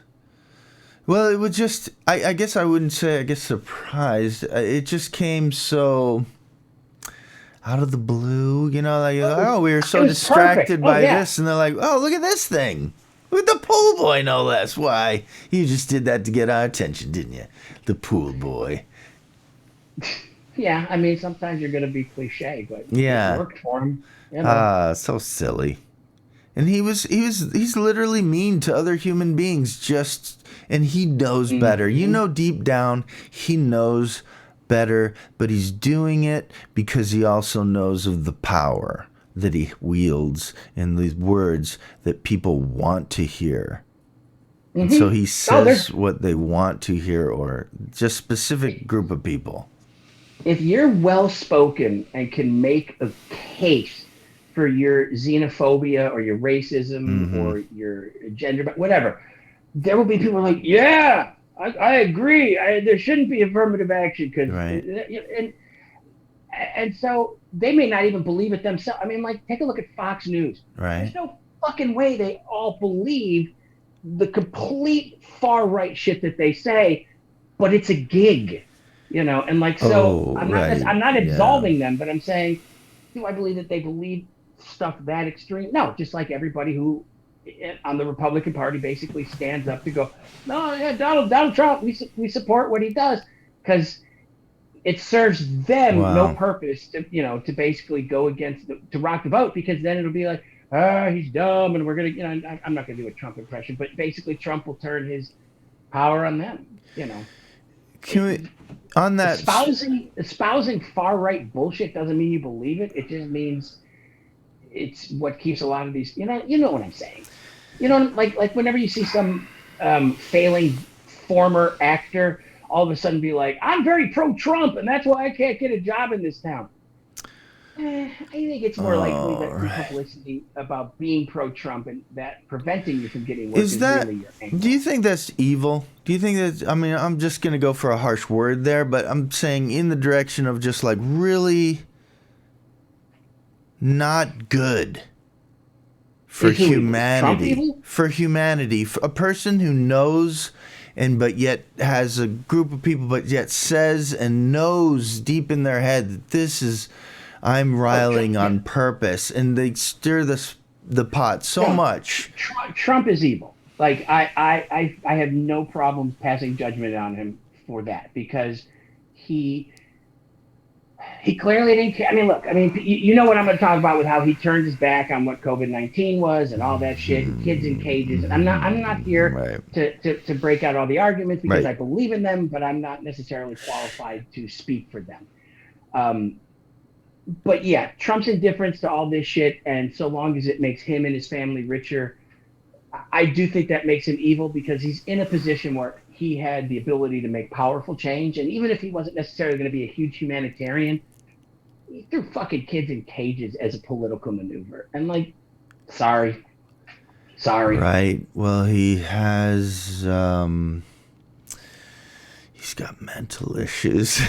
Well, it was just, I guess I wouldn't say, surprised. It just came so out of the blue, we were so distracted by this. And they're like, oh, look at this thing. Look at the pool boy, no less. Why? You just did that to get our attention, didn't you? The pool boy. Yeah, I mean, sometimes you're going to be cliche, but it worked for him. So silly. And he's literally mean to other human beings, and he knows better. Deep down, he knows better, but he's doing it because he also knows of the power that he wields in these words that people want to hear. And so he says what they want to hear, or just specific group of people. If you're well-spoken and can make a case for your xenophobia or your racism or your gender, whatever, there will be people like, yeah, I agree. There shouldn't be affirmative action because, and so they may not even believe it themselves. I mean, take a look at Fox News. There's no fucking way they all believe the complete far right shit that they say, but it's a gig, And I'm not absolving them, but I'm saying, do I believe that they believe stuff that extreme? No, just like everybody who on the Republican Party basically stands up to go, no, yeah, Donald Trump, we support what he does, because it serves them no purpose to basically go against to rock the boat, because then it'll be like, he's dumb, and we're gonna, I'm not gonna do a Trump impression, but basically Trump will turn his power on them. Can we, on that, espousing far right bullshit doesn't mean you believe it. It just means it's what keeps a lot of these. You know what I'm saying. Like whenever you see some failing former actor all of a sudden be like, I'm very pro-Trump, and that's why I can't get a job in this town. I think it's more likely that the publicity about being pro-Trump and that preventing you from getting work is really your angle. Do you think that's evil? Do you think that, I mean, I'm just going to go for a harsh word there, but I'm saying in the direction of just like really not good for humanity. For humanity. For a person who knows but yet has a group of people, but yet says and knows deep in their head that this is... I'm riling on purpose, and they stir the pot so much. Trump is evil. Like I have no problem passing judgment on him for that, because he clearly didn't care. I mean, look. I mean, you know what I'm going to talk about with how he turned his back on what COVID-19 was and all that shit. And kids in cages. And I'm not here to break out all the arguments, because I believe in them, but I'm not necessarily qualified to speak for them. But yeah, Trump's indifference to all this shit, and so long as it makes him and his family richer, I do think that makes him evil, because he's in a position where he had the ability to make powerful change. And even if he wasn't necessarily going to be a huge humanitarian, he threw fucking kids in cages as a political maneuver. And like, sorry. Right. Well, he has, he's got mental issues.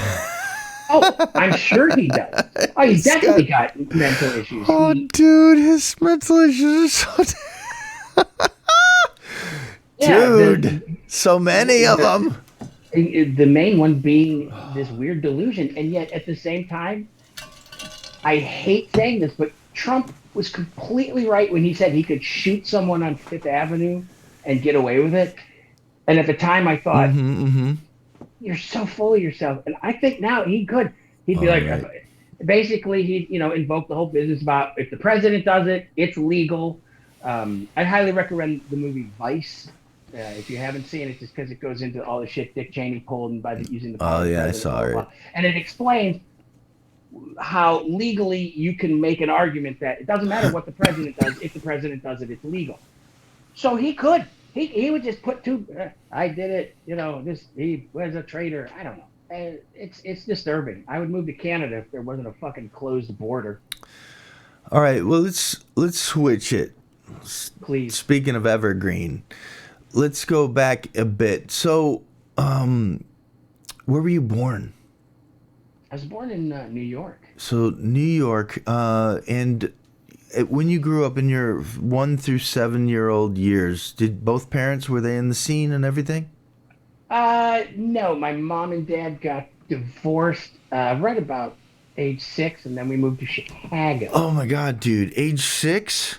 Oh, I'm sure he does. Oh, he's He's definitely got- got mental issues. oh, dude, his mental issues are so. Yeah, Dude, so many of them. the main one being this weird delusion, and yet at the same time, I hate saying this, but Trump was completely right when he said he could shoot someone on Fifth Avenue and get away with it. And at the time, I thought, Mm-hmm, mm-hmm. you're so full of yourself. And I think now he could. He'd be All like, right. basically, he'd invoke the whole business about if the president does it, it's legal. I highly recommend the movie Vice. If you haven't seen it, just because it goes into all the shit Dick Cheney pulled and using the Oh power of the yeah, I president, saw blah, blah, it. blah. And it explains how legally you can make an argument that it doesn't matter what the president does. If the president does it, it's legal. So he could. He would just put two. I did it. This he was a traitor. I don't know. It's disturbing. I would move to Canada if there wasn't a fucking closed border. All right, well let's switch it. Please. Speaking of evergreen, let's go back a bit. So, where were you born? I was born in New York. So New York, and when you grew up in your 1 through 7 year old years, did both parents were they in the scene and everything? No, my mom and dad got divorced right about age 6, and then we moved to Chicago. Oh my God, dude! Age 6?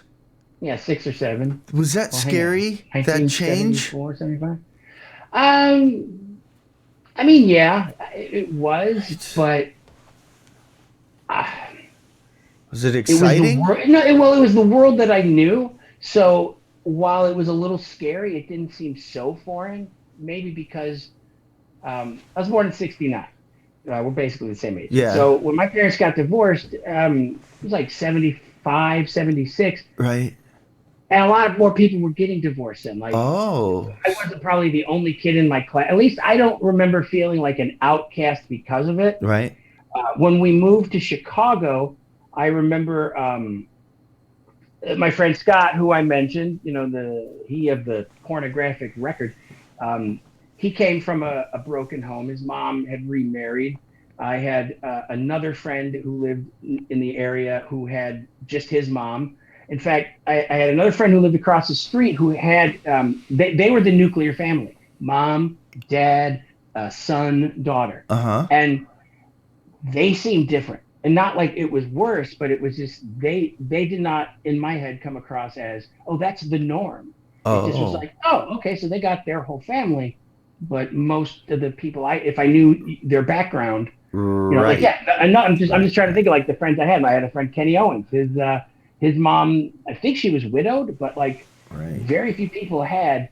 Yeah, 6 or 7. Was that Well, hang on. scary? That change? 1974, 75. I mean, yeah, it was, but uh, Was it it was the exciting? world. No, it was the world that I knew. So while it was a little scary, it didn't seem so foreign. Maybe because I was born in '69. We're basically the same age. Yeah. So when my parents got divorced, it was like 75, 76. Right. And a lot of more people were getting divorced then. Like, Oh. I wasn't probably the only kid in my class. At least I don't remember feeling like an outcast because of it. Right. When we moved to Chicago, I remember my friend Scott, who I mentioned, he of the pornographic record. He came from a broken home. His mom had remarried. I had another friend who lived in the area who had just his mom. In fact, I had another friend who lived across the street who had, they were the nuclear family: mom, dad, son, daughter. Uh-huh. And they seemed different. And not like it was worse, but it was just, they did not, in my head, come across as, oh, that's the norm. It just was Oh. like, oh, okay, so they got their whole family. But most of the people, if I knew their background, like, Right. yeah, I'm just trying to think of like the friends I had. I had a friend, Kenny Owens. His mom, I think she was widowed, but like Right. very few people had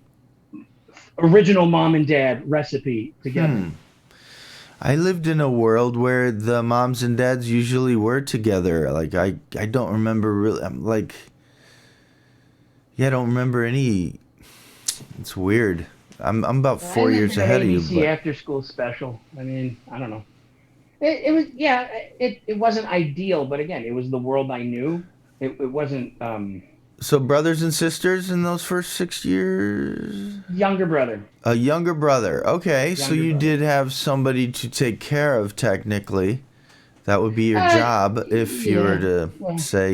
original mom and dad recipe together. I lived in a world where the moms and dads usually were together. Like I don't remember really. I'm like, yeah, I don't remember any. It's weird. I'm about I 4 years remember that ahead of you, ABC but after school special. I mean, I don't know. It was, yeah, it wasn't ideal, but again, it was the world I knew. It wasn't so brothers and sisters in those first 6 years. younger brother. A younger brother. Okay, so Younger you brother. did have somebody to take care of. Technically, that would be your job if you were Yeah. to Well, say,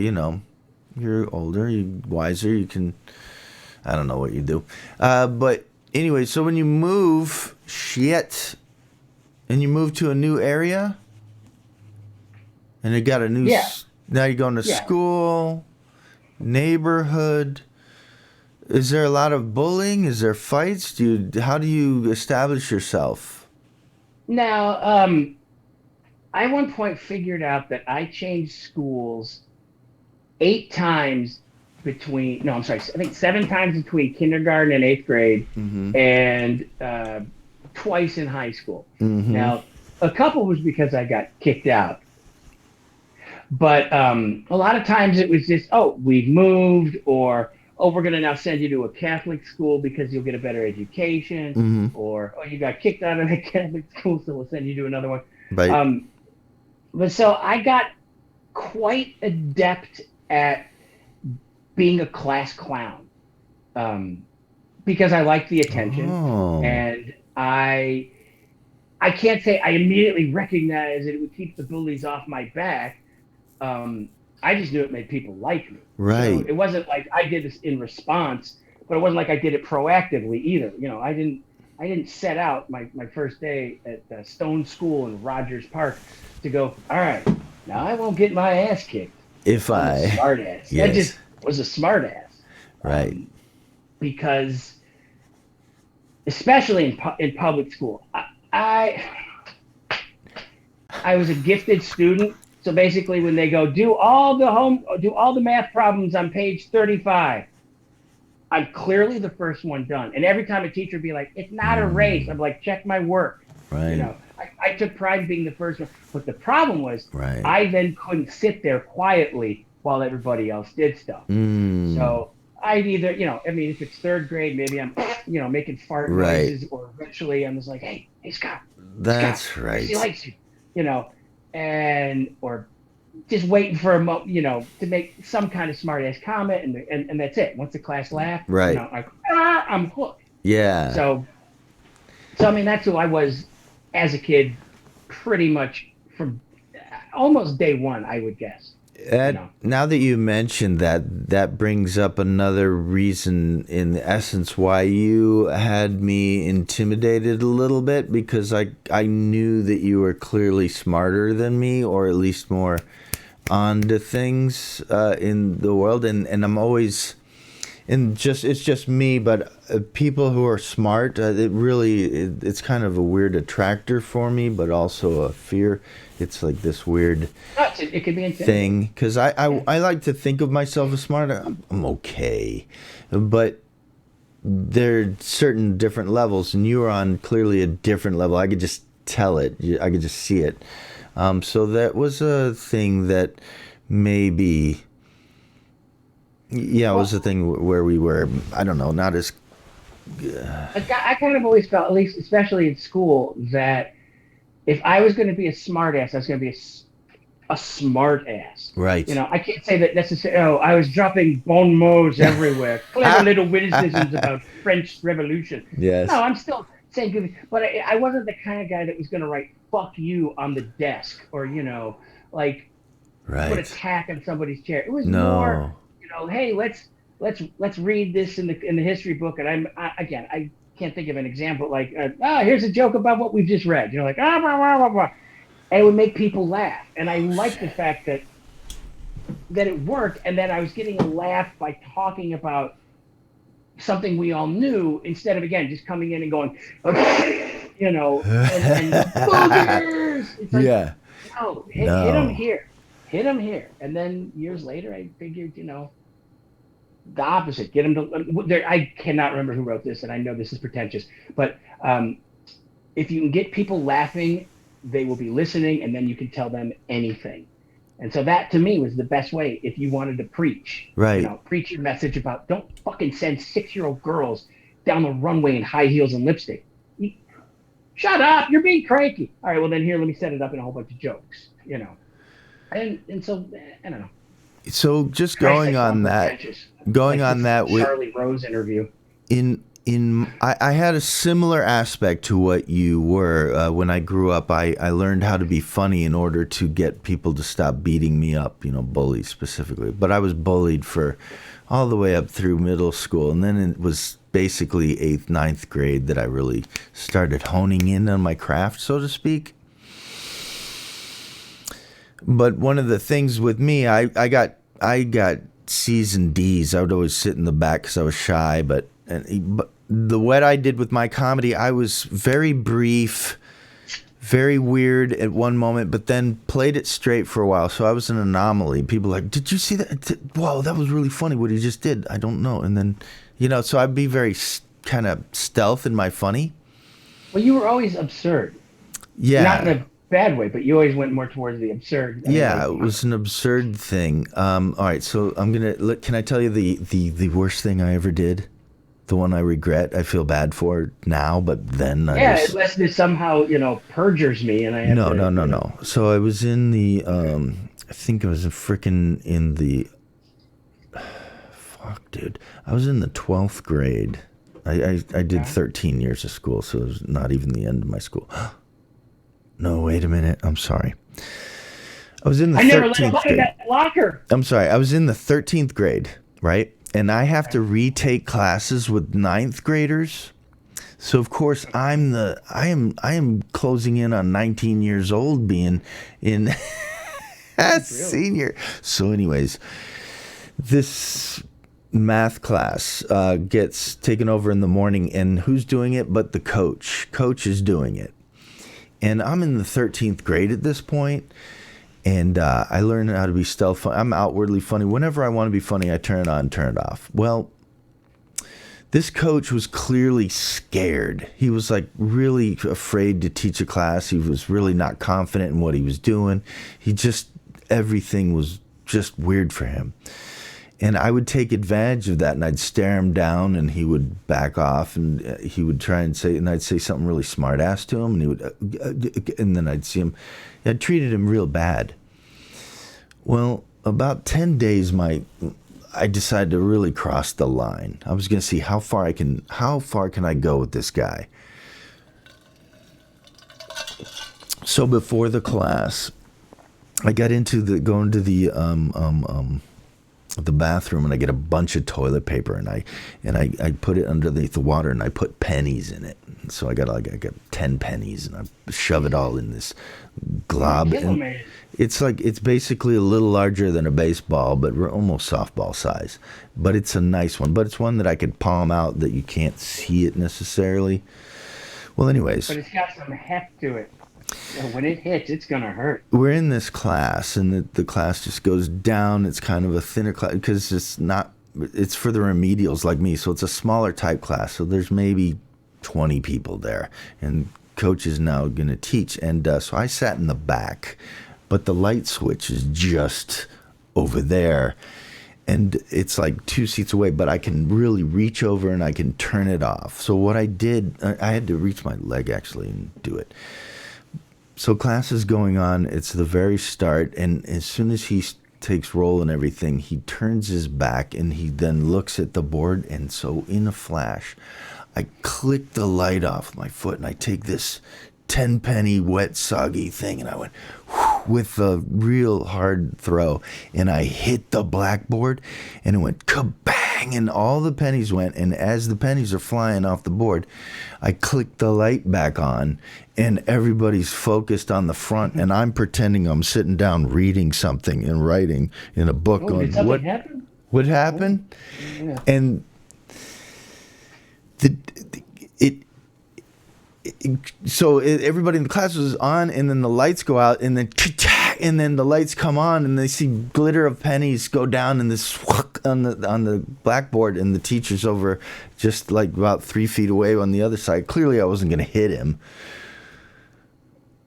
you're older, you wiser, you can. I don't know what you do, but anyway. So when you move, and you move to a new area, and you got a new. yeah. Now you're going to Yeah. school, neighborhood. Is there a lot of bullying? Is there fights? How do you establish yourself? Now, I at one point figured out that I changed schools 8 times between, no, I'm sorry, I think 7 times between kindergarten and 8th grade, Mm-hmm. and twice in high school. Mm-hmm. Now, a couple was because I got kicked out. But a lot of times it was just, oh, we've moved, or, oh, we're going to now send you to a Catholic school because you'll get a better education, Mm-hmm. or, oh, you got kicked out of the Catholic school, so we'll send you to another one. Right. But so I got quite adept at being a class clown, because I liked the attention, Oh. and I I can't say I immediately recognized that it would keep the bullies off my back. Um, I just knew it made people like me. So Right. it wasn't like I did this in response, but it wasn't like I did it proactively either. I didn't set out my first day at Stone School in Rogers Park to go, all right, now I won't get my ass kicked. If I'm a I, smart ass. I yes, just was a smart ass. right. Because especially in public school, I I was a gifted student. So basically, when they go do all the math problems on page 35, I'm clearly the first one done. And every time a teacher would be like, "It's not a race," I'm like, "Check my work." Right. I took pride in being the first one. But the problem was, Right. I then couldn't sit there quietly while everybody else did stuff. Mm. So I'd either, I mean, if it's third grade, maybe I'm, making fart Right. noises, or eventually I'm just like, hey, Scott, That's Gracie right. likes you, you know, and or just waiting for a moment, to make some kind of smart ass comment, and that's it. Once the class laughed, Right. I'm hooked. Yeah. So, I mean, that's who I was as a kid, pretty much from almost day one, I would guess. You know, Now that you mentioned that, that brings up another reason, in essence, why you had me intimidated a little bit, because I knew that you were clearly smarter than me, or at least more onto things in the world, and I'm always, and just it's just me, but people who are smart, it's kind of a weird attractor for me, but also a fear. It's like this weird it could be intimidating. thing, because Yeah. I like to think of myself as smart. I'm okay, but there are certain different levels, and you are on clearly a different level. I could just tell it. I could just see it. So that was a thing that maybe, yeah, it was Well, a thing where we were, I don't know, not as I kind of always felt, at least especially in school, that if I was going to be a smart ass, I was going to be a smart ass. right. I can't say that necessarily. Oh, I was dropping bon mots everywhere, clever little witticisms about French Revolution. No, Yes. I'm still saying good, but I wasn't the kind of guy that was going to write "fuck you" on the desk, or like put a Right. tack on somebody's chair. It was more, No. hey, let's read this in the history book. And again, I can't think of an example like, here's a joke about what we've just read. Like, blah, blah, blah, blah. And it would make people laugh. And I like the fact that it worked, and that I was getting a laugh by talking about something we all knew, instead of, again, just coming in and going, okay, and boogers. It's like, Yeah. no, hit them No. here, hit them here. And then years later, I figured, the opposite. Get them to. I cannot remember who wrote this, and I know this is pretentious, but if you can get people laughing, they will be listening, and then you can tell them anything. And so that, to me, was the best way if you wanted to preach. Right. Preach your message about, don't fucking send 6-year-old girls down the runway in high heels and lipstick. Shut up! You're being cranky. All right, well then, here, let me set it up in a whole bunch of jokes. And so, I don't know. So just Christ, I going sound on that, pretentious. going Like on this is a that with Charlie Rose interview. I had a similar aspect to what you were. When I grew up, I learned how to be funny in order to get people to stop beating me up, bullies specifically. But I was bullied for all the way up through middle school. And then it was basically 8th, ninth grade that I really started honing in on my craft, so to speak. But one of the things with me, I got C's and D's. I would always sit in the back because I was shy. But what I did with my comedy, I was very brief, very weird at one moment, but then played it straight for a while. So I was an anomaly. People were like, did you see that? Wow, that was really funny what he just did. I don't know. And then, so I'd be very kind of stealth in my funny. Well, you were always absurd. Not in Yeah. a bad way, but you always went more towards the absurd. I mean, Yeah, like, it was an absurd thing. All right, so I'm gonna look. Can I tell you the worst thing I ever did? The one I regret. I feel bad for now, but then I yeah, was unless this somehow, perjures me and I have no, to, no, no, no. So I was in the I think I was frickin' in the fuck, dude. I was in the 12th grade. I did Okay. 13 years of school, so it was not even the end of my school. no, wait a minute. I'm sorry. I was in the I never let him 13th play grade. that locker. I'm sorry. I was in the 13th grade, right? And I have to retake classes with ninth graders. So of course I am closing in on 19 years old being in as senior. So anyways, this math class gets taken over in the morning, and who's doing it but the coach? Coach is doing it. And I'm in the 13th grade at this point, and I learned how to be stealth funny. I'm outwardly funny. Whenever I want to be funny, I turn it on, turn it off. Well, this coach was clearly scared. He was like really afraid to teach a class. He was really not confident in what he was doing. Everything was just weird for him. And I would take advantage of that, and I'd stare him down, and he would back off, and he would try and say, and I'd say something really smart ass to him, and he would, and then I'd see him. I treated him real bad. Well, about 10 days, I decided to really cross the line. I was going to see how far can I go with this guy. So before the class, I got going to the bathroom, and I get a bunch of toilet paper, and I put it underneath the water, and I put pennies in it. So I got 10 pennies, and I shove it all in this glob. And it's basically a little larger than a baseball, but we're almost softball size. But it's a nice one. But it's one that I could palm out that you can't see it necessarily. Well, anyways. But it's got some heft to it. So when it hits, it's going to hurt. We're in this class, and the class just goes down. It's kind of a thinner class because it's for the remedials like me. So it's a smaller type class. So there's maybe 20 people there. And coach is now going to teach. And so I sat in the back, but the light switch is just over there. And it's like 2 seats away, but I can really reach over and I can turn it off. So what I did, I had to reach my leg actually and do it. So class is going on. It's the very start. And as soon as he takes roll and everything, he turns his back and he then looks at the board. And so in a flash, I click the light off my foot, and I take this 10-penny wet soggy thing, and I went with a real hard throw, and I hit the blackboard, and it went kabang, and all the pennies went. And as the pennies are flying off the board, I clicked the light back on, and everybody's focused on the front, and I'm pretending I'm sitting down reading something and writing in a book. Did something happen? What happened? Yeah. And everybody in the class was on, and then the lights go out, and then the lights come on, and they see glitter of pennies go down in this on the blackboard, and the teacher's over just like about 3 feet away on the other side. Clearly I wasn't going to hit him.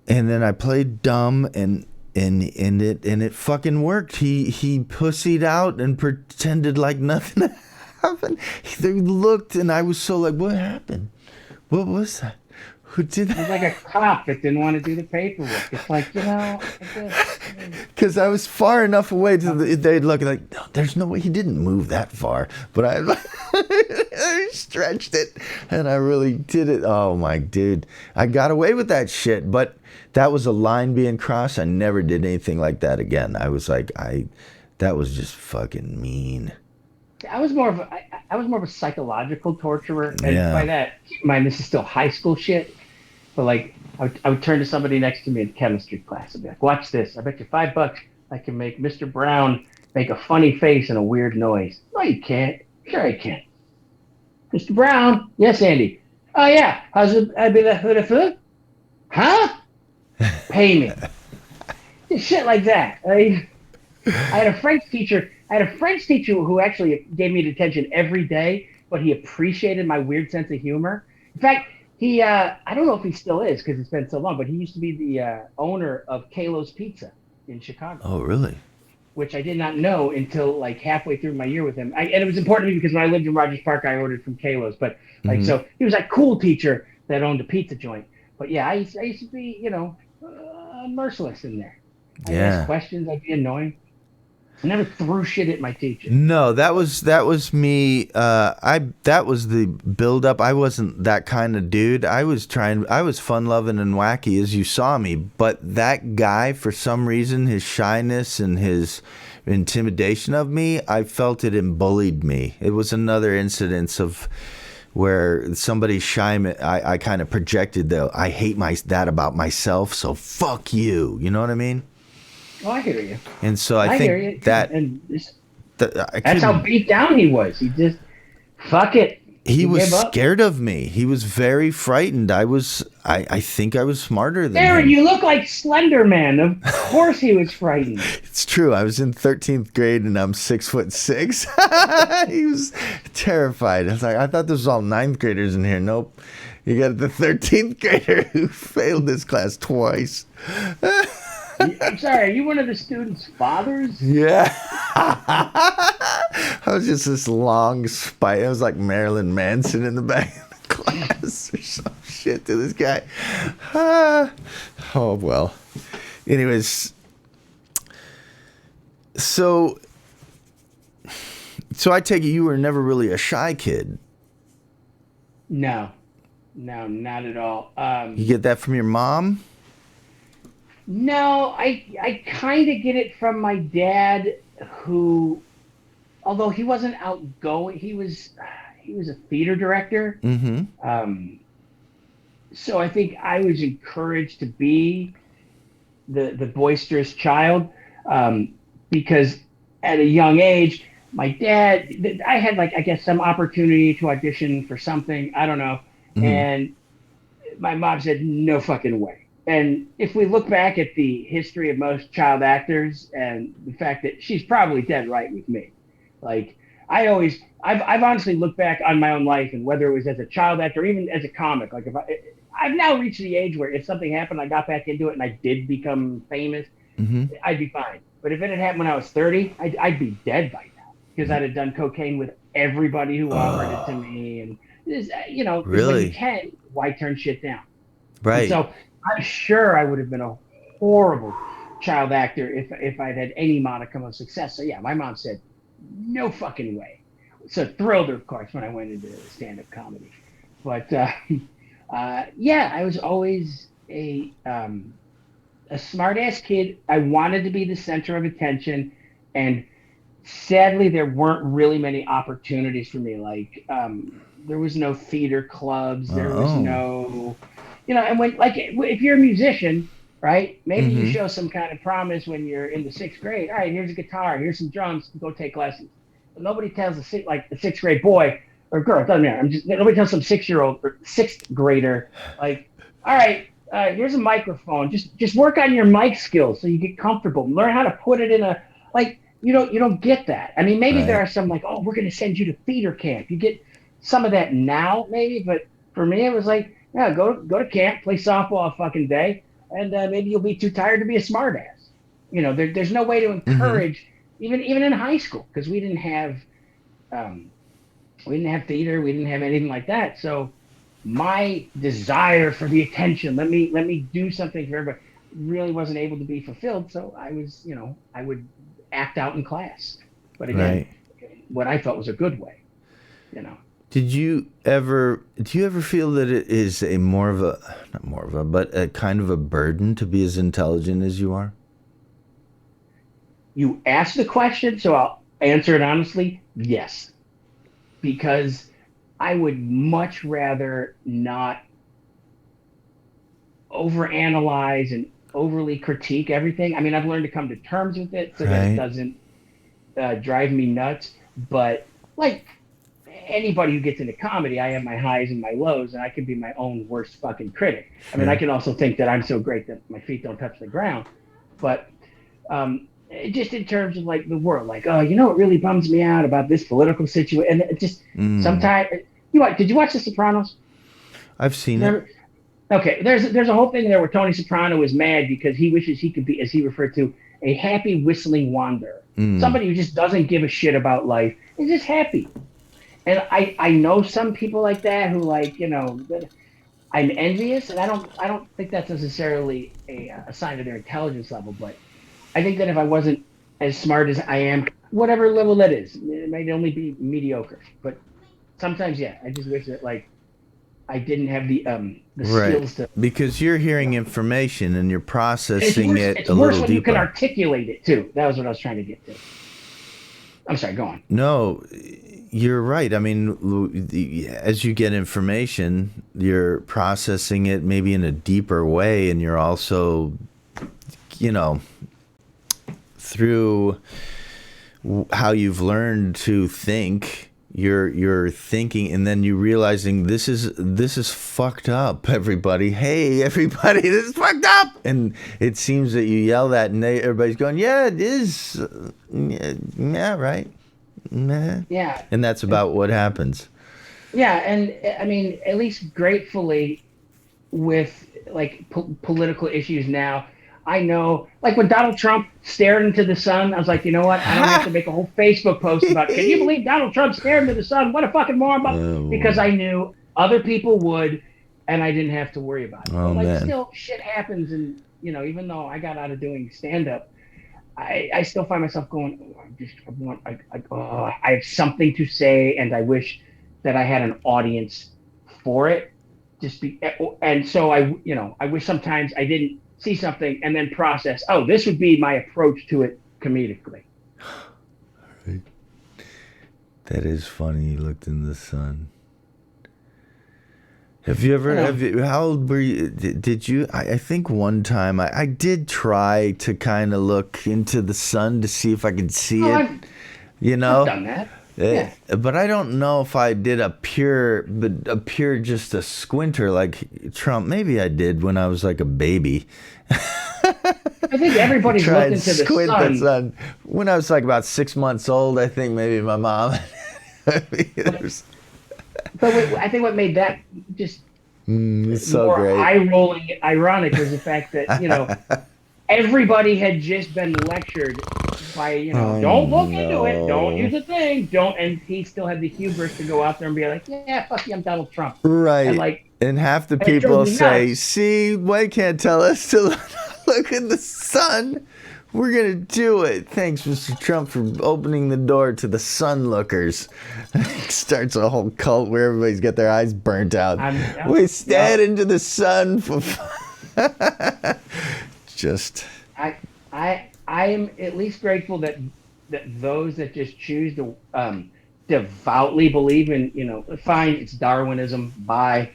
And then I played dumb, and it fucking worked. He pussied out and pretended like nothing happened. They looked, and I was so like, what happened? What was that? Who did that? It was like a cop that didn't want to do the paperwork. It's like, because I was far enough away they'd look like, no, there's no way he didn't move that far. But I stretched it, and I really did it. Oh my dude, I got away with that shit. But that was a line being crossed. I never did anything like that again. I was like, that was just fucking mean. I was more of a psychological torturer, and by that, keep in mind this is still high school shit. But like, I would turn to somebody next to me in chemistry class and be like, "Watch this! I bet you $5 I can make Mr. Brown make a funny face and a weird noise." No, you can't. Sure, I can. Mr. Brown, yes, Andy. Oh yeah, how's it? I'd be the huh? Pay me. Shit like that. I had a French teacher. Who actually gave me detention every day, but he appreciated my weird sense of humor. In fact, he, I don't know if he still is because it's been so long, but he used to be the owner of Kalo's Pizza in Chicago. Oh, really? Which I did not know until like halfway through my year with him. And it was important to me because when I lived in Rogers Park, I ordered from Kalo's. But like, so he was a cool teacher that owned a pizza joint. But yeah, I used to be, merciless in there. I'd ask questions. I'd be annoying. I never threw shit at my teacher. No, that was me. That was the build up. I wasn't that kind of dude. I was fun loving and wacky as you saw me, but that guy, for some reason, his shyness and his intimidation of me, I felt it and bullied me. It was another incidence of where somebody shy me, I kind of projected I hate that about myself, so fuck you. You know what I mean? Oh, I hear you. And so I I hear you. think that And I that's how couldn't. beat down he was. He just, fuck it. He He was gave up. scared of me. He was very frightened. I think I was smarter than Aaron, him. you look like Slender Man. Of course he was frightened. It's true. I was in 13th grade and I'm 6'6". He was terrified. I was like, I thought this was all ninth graders in here. Nope. You got the 13th grader who failed this class twice. I'm sorry, are you one of the students' fathers? Yeah. I was just this long spite. It was like Marilyn Manson in the back of the class or some shit to this guy. Oh, well. Anyways, so I take it you were never really a shy kid. No, not at all. You get that from your mom? No, I kind of get it from my dad, who, although he wasn't outgoing, he was a theater director. Mm-hmm. So I think I was encouraged to be the boisterous child, because at a young age, my dad, I had like, I guess, some opportunity to audition for something, I don't know, Mm-hmm. and my mom said no fucking way. And if we look back at the history of most child actors and the fact that she's probably dead right with me, like I've honestly looked back on my own life, and whether it was as a child actor or even as a comic, like if I've now reached the age where if something happened, I got back into it and I did become famous, Mm-hmm. I'd be fine. But if it had happened when I was 30, I'd be dead by now, because I'd have done cocaine with everybody who offered it to me. And this, when you Really? can, why turn shit down? And Right. so I'm sure I would have been a horrible child actor if I'd had any modicum of success. So yeah, my mom said, no fucking way. So thrilled her, of course, when I went into stand-up comedy. But yeah, I was always a smart ass kid. I wanted to be the center of attention, and sadly, there weren't really many opportunities for me. Like, there was no theater clubs. There was Oh. no, and when, like, if you're a musician, right? Maybe you Mm-hmm. show some kind of promise when you're in the sixth grade. All right, here's a guitar, here's some drums, go take lessons. But nobody tells a sixth grade boy or girl, it doesn't matter. Nobody tells some 6 year old or sixth grader, like, all right, here's a microphone. Just work on your mic skills so you get comfortable. Learn how to put it in a, like, you don't get that. I mean, maybe there Right. are some like, oh, we're going to send you to theater camp. You get some of that now, maybe, but for me, it was like, yeah, go to camp, play softball a fucking day, and maybe you'll be too tired to be a smartass. There's no way to Mm-hmm. encourage, even in high school, because um, we didn't have theater, we didn't have anything like that. So my desire for the attention, let me do something for everybody, really wasn't able to be fulfilled. So I would act out in class, but again, Right. what I thought was a good way, you know. Do you ever feel that it is a more of a, not more of a, but a kind of a burden to be as intelligent as you are? You asked the question, so I'll answer it honestly. Yes, because I would much rather not overanalyze and overly critique everything. I mean, I've learned to come to terms with it so that it Right. doesn't drive me nuts. But like anybody who gets into comedy, I have my highs and my lows, and I can be my own worst fucking critic. I mean, I Sure. can also think that I'm so great that my feet don't touch the ground. But just in terms of like the world, like, oh, what really bums me out about this political situation, and it just Mm. sometimes. Did you watch The Sopranos? I've seen it. Never. Okay, there's a whole thing there where Tony Soprano is mad because he wishes he could be, as he referred to, a happy whistling wanderer. Mm. Somebody who just doesn't give a shit about life is just happy. And I know some people like that who, like, I'm envious, and I don't think that's necessarily a sign of their intelligence level, but I think that if I wasn't as smart as I am, whatever level that is. It might only be mediocre, but sometimes, yeah, I just wish that like I didn't have the Right. skills to. Because you're hearing information and you're And it's processing worse. it It's a worse little when you can deeper. articulate it too. That was what I was trying to get to. I'm sorry. Go on. No, you're right. I mean, as you get information, you're processing it maybe in a deeper way, and you're also, you know, through how you've learned to think. You're thinking, and then you realizing this is fucked up. Everybody, hey, everybody, this is fucked up. And it seems that you yell that, and everybody's going, yeah, it is. Yeah, right. Nah. Yeah. And that's about what happens. Yeah, and I mean, at least gratefully, with like political issues now, I know, like when Donald Trump stared into the sun, I was like, you know what? I don't have to Ha! make a whole Facebook post about, can you believe Donald Trump stared into the sun? What a fucking moron! Because Oh, I knew other people would, and I didn't have to worry about it. oh But like, man. still, shit happens, and even though I got out of doing stand up, I still find myself going, oh, I have something to say, and I wish that I had an audience for it. And so I wish sometimes I didn't see something and then process. Oh, this would be my approach to it comedically. That is funny. You looked in the sun. Have you ever? How old were you? Did you? I think one time I did try to kind of look into the sun to see if I could see Oh, it. You I've know. done that. Yeah. But I don't know if I did a pure just a squinter like Trump. Maybe I did when I was like a baby. I think everybody's Try looked and into the squint the sun. sun. When I was like about 6 months old, I think maybe my mom. There's- But I think what made that just it's so more great. eye rolling ironic was the fact that, everybody had just been lectured by, don't look into it, don't use No. a thing, don't, and he still had the hubris to go out there and be like, yeah, fuck you, I'm Donald Trump. And Right. like, And half the it drove people me say, nuts. see, why can't tell us to look in the sun? We're going to do it. Thanks, Mr. Trump, for opening the door to the sun lookers. Starts a whole cult where everybody's got their eyes burnt out. We stare into the sun for just. I am at least grateful that those that just choose to devoutly believe in, fine, it's Darwinism. Bye.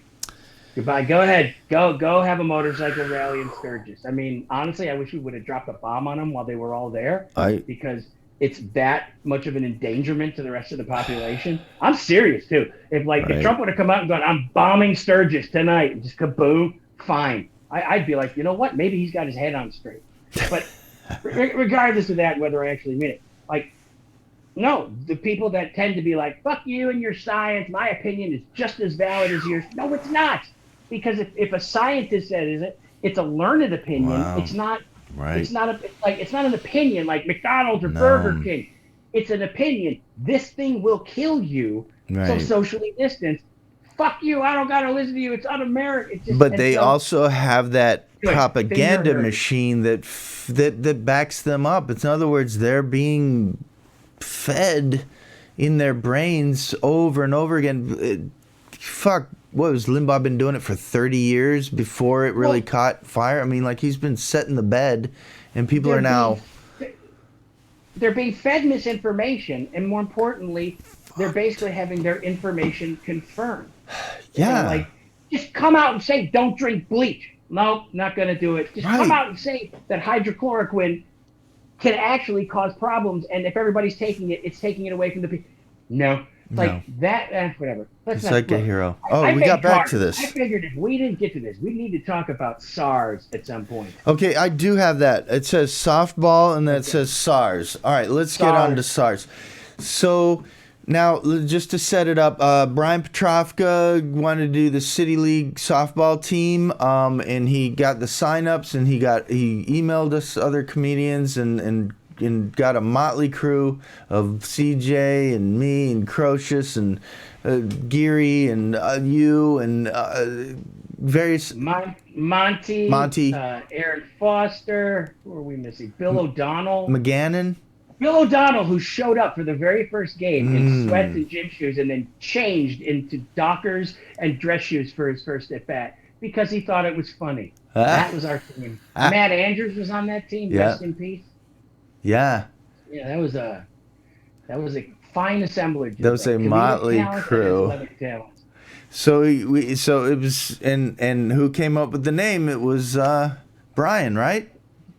Goodbye. Go ahead. Go have a motorcycle rally in Sturgis. I mean, honestly, I wish we would have dropped a bomb on them while they were all there, I because it's that much of an endangerment to the rest of the population. I'm serious too. If Right. Trump would have come out and gone, I'm bombing Sturgis tonight, and just kaboom, fine. I'd be like, you know what? Maybe he's got his head on straight. But regardless of that, whether I actually mean it, like, no, the people that tend to be like, fuck you and your science, my opinion is just as valid as yours. No, it's not. Because if a scientist says it, it's a learned opinion. Wow. It's not. Right. It's not it's not an opinion like McDonald's or No. Burger King. It's an opinion. This thing will kill you. So Right. socially distance. Fuck you. I don't gotta listen to you. It's un-American. But they also have that Good. propaganda Finger machine that backs them up. It's, in other words, they're being fed in their brains over and over again. Fuck, what was Limbaugh been doing it for 30 years before it really caught fire? I mean, like, he's been setting the bed, and people are now. They're being fed misinformation, and more importantly, they're basically having their information confirmed. Yeah. And like, just come out and say, don't drink bleach. No, not going to do it. Just come out and say that hydrochloroquine can actually cause problems, and if everybody's taking it, it's taking it away from the people. No. Like that, whatever. It's like a hero. I We got back to this. I figured if we didn't get to this, we need to talk about SARS at some point. Okay, I do have that. It says softball, and then it says SARS. All right, let's get on to SARS. So now, just to set it up, Brian Petrovka wanted to do the City League softball team, and he got the signups, and he emailed us other comedians, and got a motley crew of CJ and me and Crocious and Geary and you and various Monty, Aaron Foster. Who are we missing? Bill O'Donnell. McGannon. Bill O'Donnell, who showed up for the very first game in sweats Mm. and gym shoes and then changed into Dockers and dress shoes for his first at bat because he thought it was funny. Ah, That was our team. ah, Matt Andrews was on that team. yeah, Rest in peace. yeah. Yeah, that was a fine assemblage That of was a comedic motley talent and crew. athletic talent. So it was, and who came up with the name? It was Brian, right?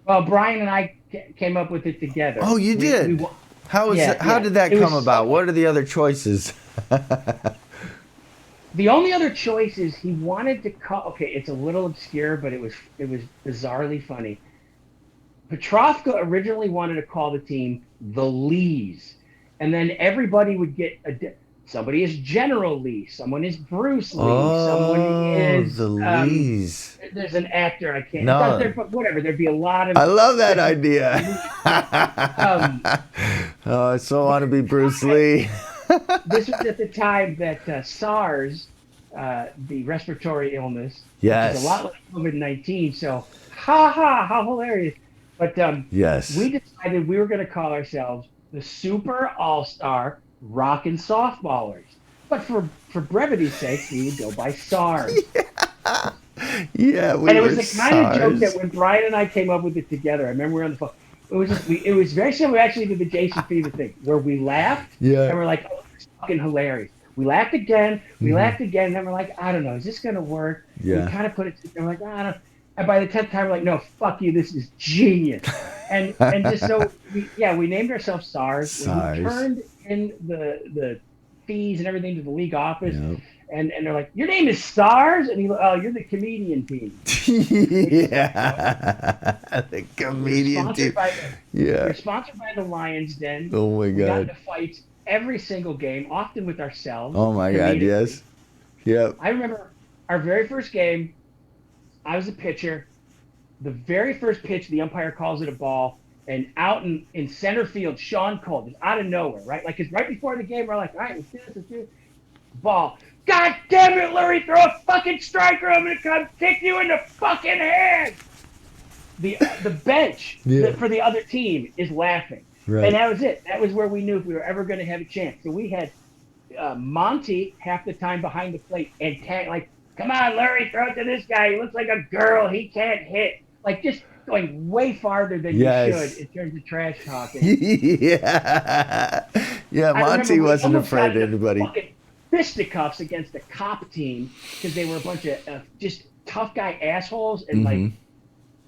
Well, Brian and I came up with it together. Oh, you did. Yeah, How yeah. did that It come was about? What are the other choices? the only other choice is he wanted to call. Okay, it's a little obscure, but it was bizarrely funny. Petrovka originally wanted to call the team the Lees, and then everybody would get somebody is General Lee, someone is Bruce Lee, someone Oh, is the Lees. there's an actor I can't. It's not No, there, but whatever. There'd be a lot of I love that different idea. Lees. Um, Oh, I so want to be Bruce I, Lee. this was at the time that SARS, the respiratory illness, which is a Yes, lot like COVID-19. So, ha ha, how hilarious! But we yes. decided we were going to call ourselves the Super All Star Rockin' Softballers. But for brevity's sake, we would go by SARS. Yeah, And we it were was the kind of joke that SARS. when Brian and I came up with it together, I remember we were on the phone. It was very similar actually to the Jason Fever thing, where we laughed Yeah. and we're like, "Oh, it's fucking hilarious." We Hmm. laughed again, and then we're like, "I don't know, is this gonna work?" And we Yeah. kind of put it together, we're like, "I don't." And by the 10th time, we're like, "No, fuck you, this is genius." And just so we named ourselves SARS. When we SARS. turned in the fees and everything to the league office, Yep. and they're like, "Your name is SARS," and oh, you're the comedian team. Yeah. The We were comedian sponsored too. by we Yeah. were sponsored by the Lions Den. Oh my We got God. into fights every single game, often with ourselves, Oh my God. comedically. Yes. Yep. I remember our very first game. I was a pitcher. The very first pitch, the umpire calls it a ball, and out in center field, Sean Cole, just out of nowhere, right? Like, it's right before the game, we're like, all right, let's do this. Ball. God damn it, Lurie, throw a fucking striker. I'm going to come kick you in the fucking head. The bench Yeah. for the other team is laughing. And Right. that was it. That was where we knew if we were ever going to have a chance. So we had Monty half the time behind the plate and like, come on, Larry, throw it to this guy. He looks like a girl. He can't hit. Like, just going way farther than you should Yes. in terms of trash talking. Yeah. Yeah. I remember Monty we wasn't almost got afraid of into anybody. fucking fisticuffs against the cop team because they were a bunch of just tough guy assholes and like, Hmm.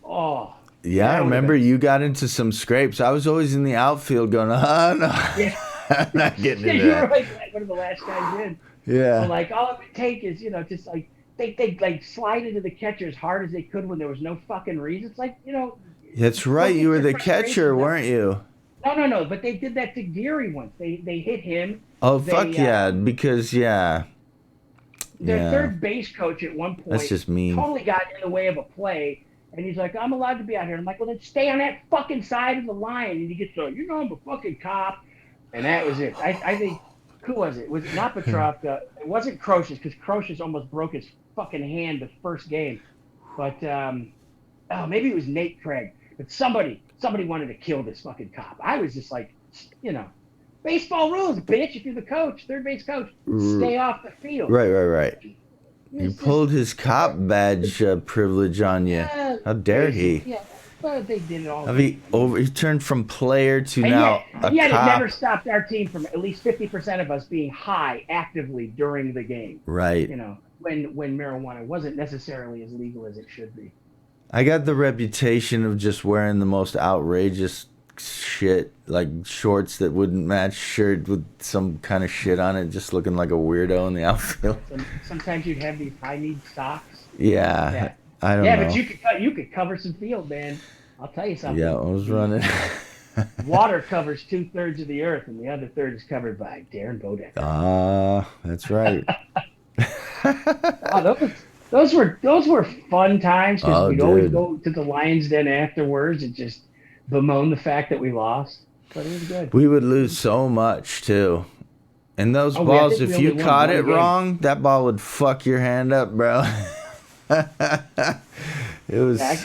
oh, Yeah, I that would have remember been. you got into some scrapes. I was always in the outfield going, oh, no, Yeah, I'm not getting yeah, into you were that. like one of the last guys in. So Yeah, like all it would take is just like they like slide into the catcher as hard as they could when there was no fucking reason. It's like that's go right. get You were your the frustrations catcher, out. weren't you? No. But they did that to Geary once. They hit him. Oh, fuck They yeah. Because, yeah, Their yeah, third base coach at one that's point just mean. totally got in the way of a play. And he's like, I'm allowed to be out here. I'm like, well, then stay on that fucking side of the line. And he gets I'm a fucking cop. And that was it. I think, who was it? Was it not Petrovka? It wasn't Crocious because Crocious almost broke his fucking hand the first game. But, maybe it was Nate Craig. But somebody wanted to kill this fucking cop. I was just like, baseball rules, bitch. If you're the coach, third base coach, R- stay off the field. Right. He It's just, pulled his cop badge privilege on you. How dare basically, he? yeah. But they did it all. He turned from player to And now a yet it never cop. stopped our team from at least 50% of us being high actively during the game. Right. When marijuana wasn't necessarily as legal as it should be. I got the reputation of just wearing the most outrageous shit, like shorts that wouldn't match shirt with some kind of shit on it, just looking like a weirdo in the outfield. Sometimes you'd have these high need socks. Yeah, Yeah, I don't yeah, know. but you could cover some field, man. I'll tell you something. Yeah, I was running. Water covers 2/3 of the earth, and the other third is covered by Darren Bodecker. Ah, that's right. Oh, those were fun times because Oh, we'd always dude. go to the Lions Den afterwards and just bemoan the fact that we lost. But it was good. We would lose so much too. And those Oh, I balls, think we if you only won caught one it game. wrong, that ball would fuck your hand up, bro. It was. Yeah,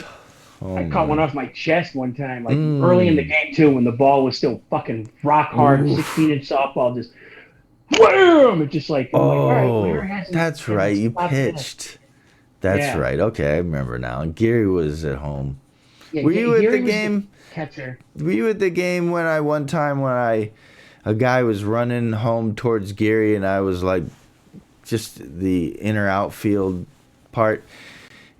Oh I caught one my. off my chest one time, like early in the game too, when the ball was still fucking rock hard, Oof. 16-inch softball, just wham! It just like, I'm like, all right, well, Oh, Harry hasn't that's right. You stopped yet. pitched. That's Yeah, right. Okay, I remember now. And Gary was at home. yeah. Were you at the Gary was the game? catcher. Were you at the game when I one time when I a guy was running home towards Gary and I was like just the inner outfield part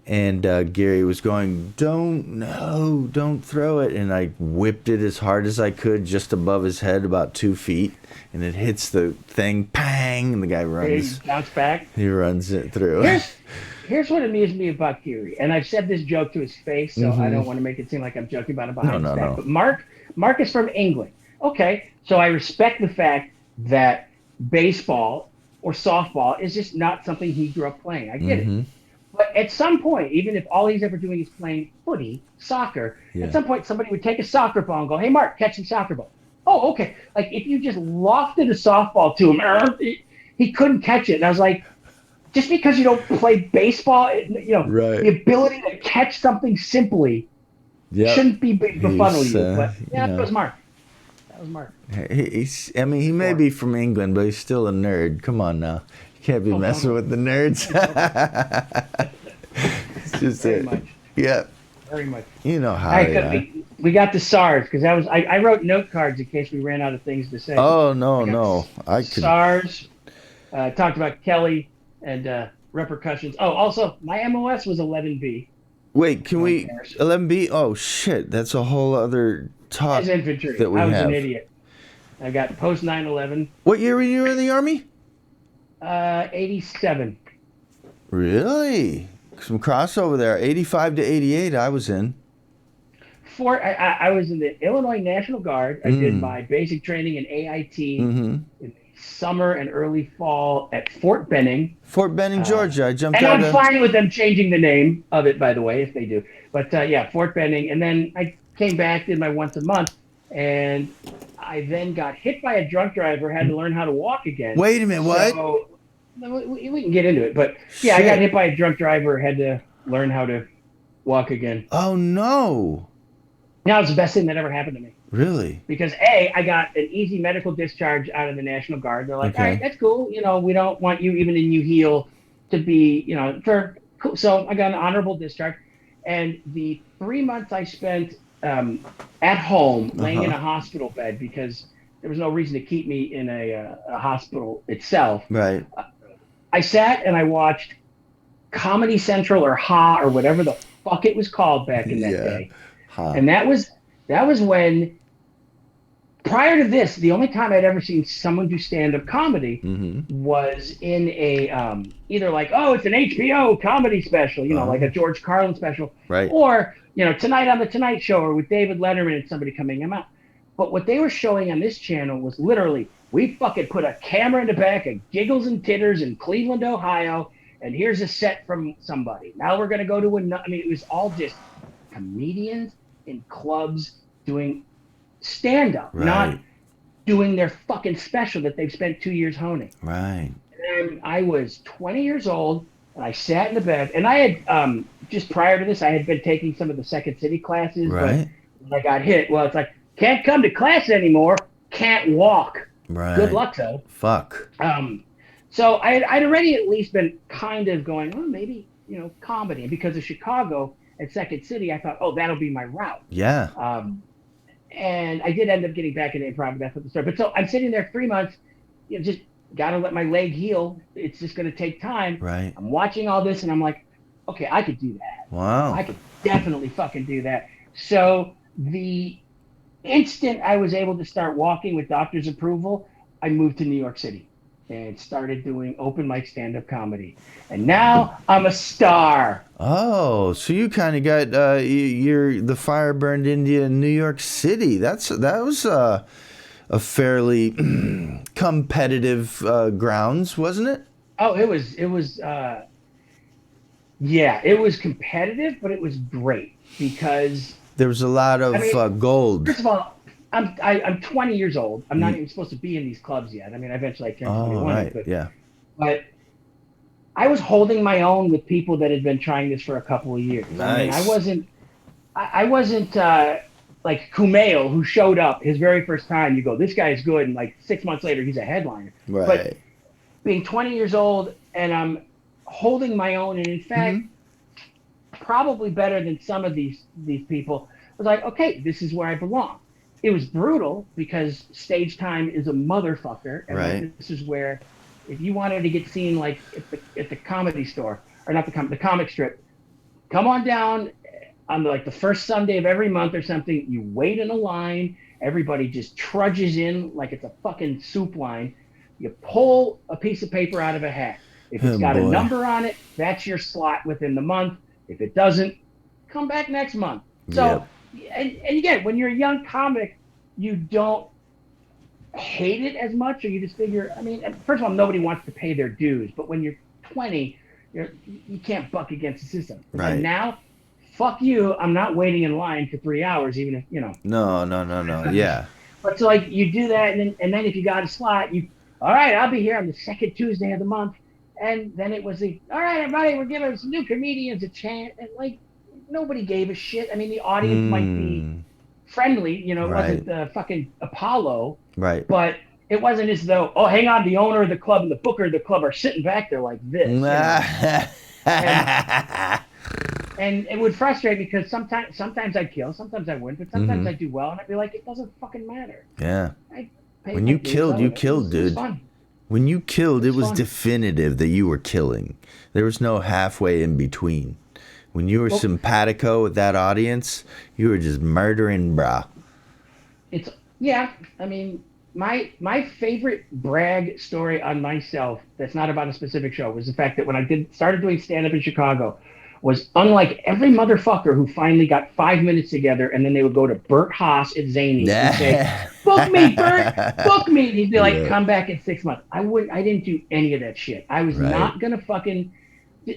and Gary was going, "Don't no, don't throw it," and I whipped it as hard as I could just above his head, about 2 feet, and it hits the thing, pang, and the guy Big runs. bounce back. He runs it through. Here's here's what amused me about Gary, and I've said this joke to his face, so I Hmm. don't want to make it seem like I'm joking about him No, behind his no, back. no. But Mark is from England. Okay, so I respect the fact that baseball or softball is just not something he grew up playing. I get it. Hmm. But at some point, even if all he's ever doing is playing footy, soccer, at Yeah. some point somebody would take a soccer ball and go, "Hey, Mark, catch some soccer ball." Oh, okay. Like if you just lofted a softball to him, he couldn't catch it. And I was like, just because you don't play baseball, Right. the ability to catch something simply Yep. shouldn't be befuddle He's, you. But you yeah, that know, was Mark. That was Mark. he's. I mean, he may Or be from England, but he's still a nerd. Come on now, you can't be oh, messing totally, with the nerds. It's just very it. much, Yeah, very much. you know All how right, they good. are. We got the SARS because I wrote note cards in case we ran out of things to say. Oh I no, got no, I could. SARS. Talked about Kelly and repercussions. Oh, also my MOS was 11B. Wait, can No one we cares. 11B? Oh shit, that's a whole other As talk infantry, that we I was an have. idiot. I got post 9/11, What year were you in the army? 87. Really? Some crossover there. 85 to 88, I was in. I was in the Illinois National Guard. I did Mm. my basic training in AIT Mm-hmm. in the summer and early fall at Fort Benning. Fort Benning, Uh, Georgia. I jumped and out I'm of. fine with them changing the name of it, by the way, if they do. But yeah, Fort Benning. And then I came back, did my once a month, and I then got hit by a drunk driver, had to learn how to walk again. Wait a minute, what? So we can get into it. But yeah, I got Shit. hit by a drunk driver, had to learn how to walk again. Oh no. Now it's the best thing that ever happened to me. Really? Because A, I got an easy medical discharge out of the National Guard. They're like, all right, Okay. that's cool. We don't want you, even in you heal, to be, for cool. So I got an honorable discharge. And the 3 months I spent at home, laying in Uh-huh. a hospital bed, because there was no reason to keep me in a hospital itself. Right. I sat and I watched Comedy Central or Ha or whatever the fuck it was called back in that Yeah. day. Huh. And that was when, prior to this, the only time I'd ever seen someone do stand-up comedy Mm-hmm. was in a either like, oh, it's an HBO comedy special, like a Uh-huh. George Carlin special, Right. or tonight on the Tonight Show, or with David Letterman and somebody coming him out. But what they were showing on this channel was literally, we fucking put a camera in the back of Giggles and Titters in Cleveland, Ohio, and here's a set from somebody. Now we're gonna go to it was all just comedians in clubs doing stand-up, not Right. doing their fucking special that they've spent 2 years honing. Right. And I was 20 years old, and I sat in the bed, and I had just prior to this, I had been taking some of the Second City classes, Right. but when I got hit, well, it's like, can't come to class anymore, can't walk. Right. Good luck, though. Fuck. So I'd already at least been kind of going, well, maybe, comedy. And because of Chicago at Second City, I thought, oh, that'll be my route. Yeah. And I did end up getting back into improv. That's what the story. But so I'm sitting there 3 months, just got to let my leg heal. It's just going to take time. Right. I'm watching all this, and I'm like, okay, I could do that. I Wow. could definitely fucking do that. So the instant I was able to start walking with doctor's approval, I moved to New York City and started doing open mic stand-up comedy. And now I'm a star. Oh, so you kind of got you're the fire burned India in New York City. That was a fairly competitive grounds, wasn't it? Oh, it was yeah, it was competitive, but it was great because, There was a lot of I mean, gold. first of all, I'm 20 years old. I'm not even supposed to be in these clubs yet. I mean, eventually I turned Oh, 21, right. Yeah. but I was holding my own with people that had been trying this for a couple of years. I mean, Nice. I wasn't like Kumail, who showed up his very first time. You go, this guy's good, and like 6 months later, he's a headliner. But Right. being 20 years old and I'm holding my own, and in fact, Hmm. probably better than some of these people, I was like, okay, this is where I belong. It was brutal because stage time is a motherfucker, and like Right. this is where if you wanted to get seen like at the comedy store or not the comic strip, come on down on like the first Sunday of every month or something. You wait in a line. Everybody just trudges in like it's a fucking soup line. You pull a piece of paper out of a hat. If it's Oh got a boy. number on it, that's your slot within the month. If it doesn't, come back next month. So, Yep. and again, when you're a young comic, you don't hate it as much, or you just figure, I mean, first of all, nobody wants to pay their dues, but when you're 20, you can't buck against the system. And Right. now, fuck you, I'm not waiting in line for 3 hours, even if, No, no, no, no. Yeah. but so like you do that, and then if you got a slot, all right, I'll be here on the second Tuesday of the month. And then it was all right, everybody, we're giving some new comedians a chance. And like, nobody gave a shit. I mean, the audience might be Hmm. friendly. It Right. wasn't fucking Apollo, Right. but it wasn't as though, oh, hang on, the owner of the club and the booker of the club are sitting back there like this. And it would frustrate because sometimes I'd kill, sometimes I wouldn't, but sometimes Hmm. I'd do well, and I'd be like, it doesn't fucking matter. Yeah. I paid When my you dues. killed, So you it was killed, it was dude. fun. When you It killed, it was was fun. definitive that you were killing. There was no halfway in between. When you were Well, simpatico with that audience, you were just murdering, brah. it's yeah. I mean, my favorite brag story on myself that's not about a specific show was the fact that when I started doing stand up in Chicago, was unlike every motherfucker who finally got 5 minutes together, and then they would go to Bert Haas at Zanies and say, Yeah. "Book me, Bert, book me." And he'd be like, Yeah. "Come back in 6 months." I didn't do any of that shit. I was Right. not gonna fucking.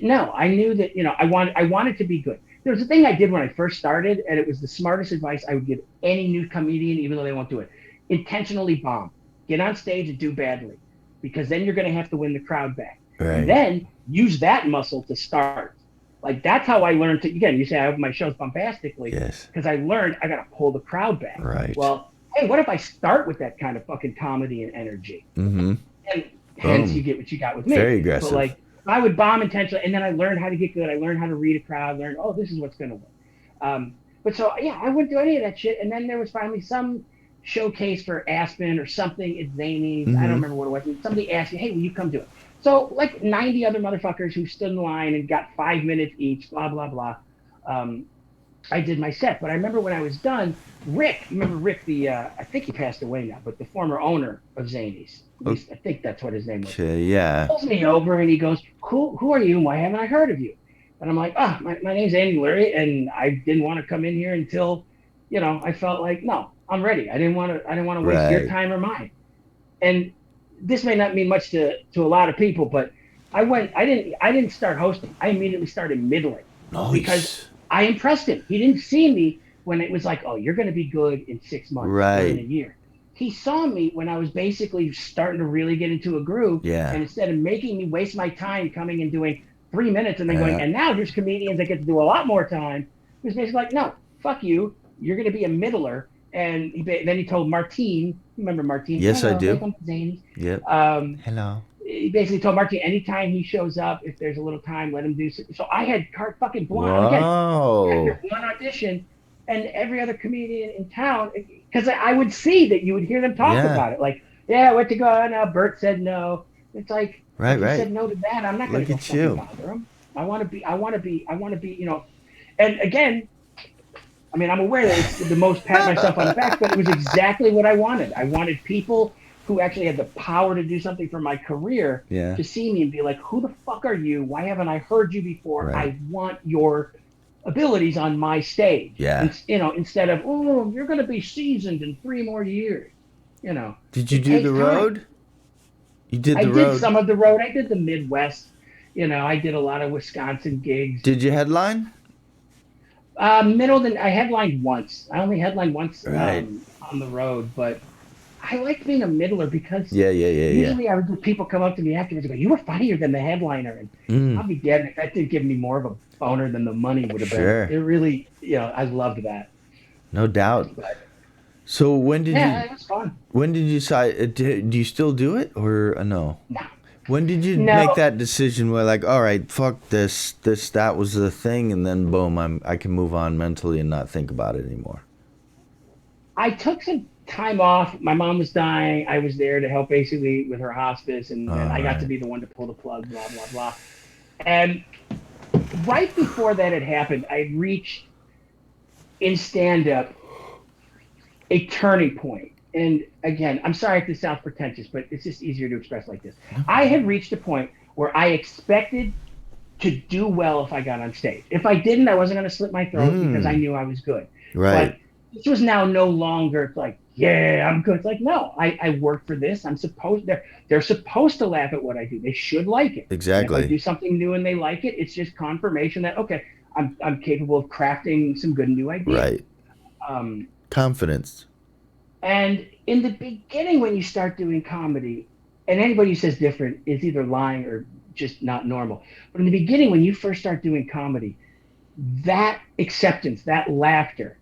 No, I knew that I wanted to be good. There was a thing I did when I first started, and it was the smartest advice I would give any new comedian, even though they won't do it. Intentionally bomb. Get on stage and do badly, because then you're going to have to win the crowd back, and Right. then use that muscle to start. Like that's how I learned to. Again, you say I open my shows bombastically Yes. because I learned I got to pull the crowd back. Right. Well, hey, what if I start with that kind of fucking comedy and energy? Mm-hmm. And hence you Boom. get what you got with me. Very But aggressive. like I would bomb intentionally, and then I learned how to get good. I learned how to read a crowd. Learned, oh, this is what's going to work. But so yeah, I wouldn't do any of that shit. And then there was finally some showcase for Aspen or something at Zanies. I don't Mm-hmm. remember what it was. And somebody asked me, hey, will you come do it? So like 90 other motherfuckers who stood in line and got 5 minutes each, blah blah blah. Um, I did my set, but I remember when I was done, Rick, you remember Rick, I think he passed away now, but the former owner of Zanies, at least I think that's what his name was, Okay. Yeah. pulls me over and he goes, who are you and why haven't I heard of you? And I'm like, my name's Andy Lurie, and I didn't want to come in here until, I felt like, no, I'm ready. I didn't want to waste your Right. time or mine. And this may not mean much to a lot of people, but I didn't start hosting. I immediately started middling because Nice. I impressed him. He didn't see me when it was like, oh, you're going to be good in 6 months or in a Right. year. He saw me when I was basically starting to really get into a groove. Yeah. And instead of making me waste my time coming and doing 3 minutes and then going, Yeah. and now here's comedians that get to do a lot more time, he was basically like, no, fuck you. You're going to be a middler. And then he told Martine, remember Martine? Yes, I Hello, do. welcome to Zanies. Yep. Hello. He basically told Martine, anytime he shows up, if there's a little time, let him do so. So I had carte fucking blanche. Again, after Whoa. one audition, and every other comedian in town, because I would see that you would hear them talk Yeah. about it. Like, yeah, what to go now? Bert said no. It's like, Right. if he Right. said no to that, I'm not going Look to go at fucking you. bother him. I want to be. And again, I mean, I'm aware that it's the most pat myself on the back, but it was exactly what I wanted. I wanted people who actually had the power to do something for my career Yeah. to see me and be like, who the fuck are you? Why haven't I heard you before? Right. I want your abilities on my stage. Yeah. Instead of, oh, you're going to be seasoned in 3 more years. Did you It do the takes time. road? You did I the did road. some of the road. I did the Midwest. I did a lot of Wisconsin gigs. Did you headline? Middle, I headlined once. I only headlined once Right. on the road, but I liked being a middler because Yeah, yeah, yeah, yeah. usually I would get people come up to me afterwards and go, "You were funnier than the headliner," and Mm, I'll be dead if that didn't give me more of a boner than the money would have been. sure. It really, I loved that. No doubt. But So yeah, it was fun. when did you decide, do you still do it or no? No, When did you make no, that decision where like, all right, fuck this that was the thing, and then boom, I can move on mentally and not think about it anymore. I took some time off. My mom was dying. I was there to help basically with her hospice, and All I got to right. be the one to pull the plug. Blah blah blah. And right before that had happened, I reached in stand up a turning point. And again, I'm sorry if this sounds pretentious, but it's just easier to express like this. I had reached a point where I expected to do well if I got on stage. If I didn't, I wasn't going to slit my throat because I Mm, knew I was good. But right. this was now no longer like, yeah, I'm good. It's like, no, I work for this. They're supposed to laugh at what I do. They should like it. And if I Exactly. do something new and they like it, it's just confirmation that okay, I'm capable of crafting some good new ideas. Right. Um, Confidence. and in the beginning, when you start doing comedy, and anybody who says different is either lying or just not normal. But in the beginning, when you first start doing comedy, that acceptance, that laughter,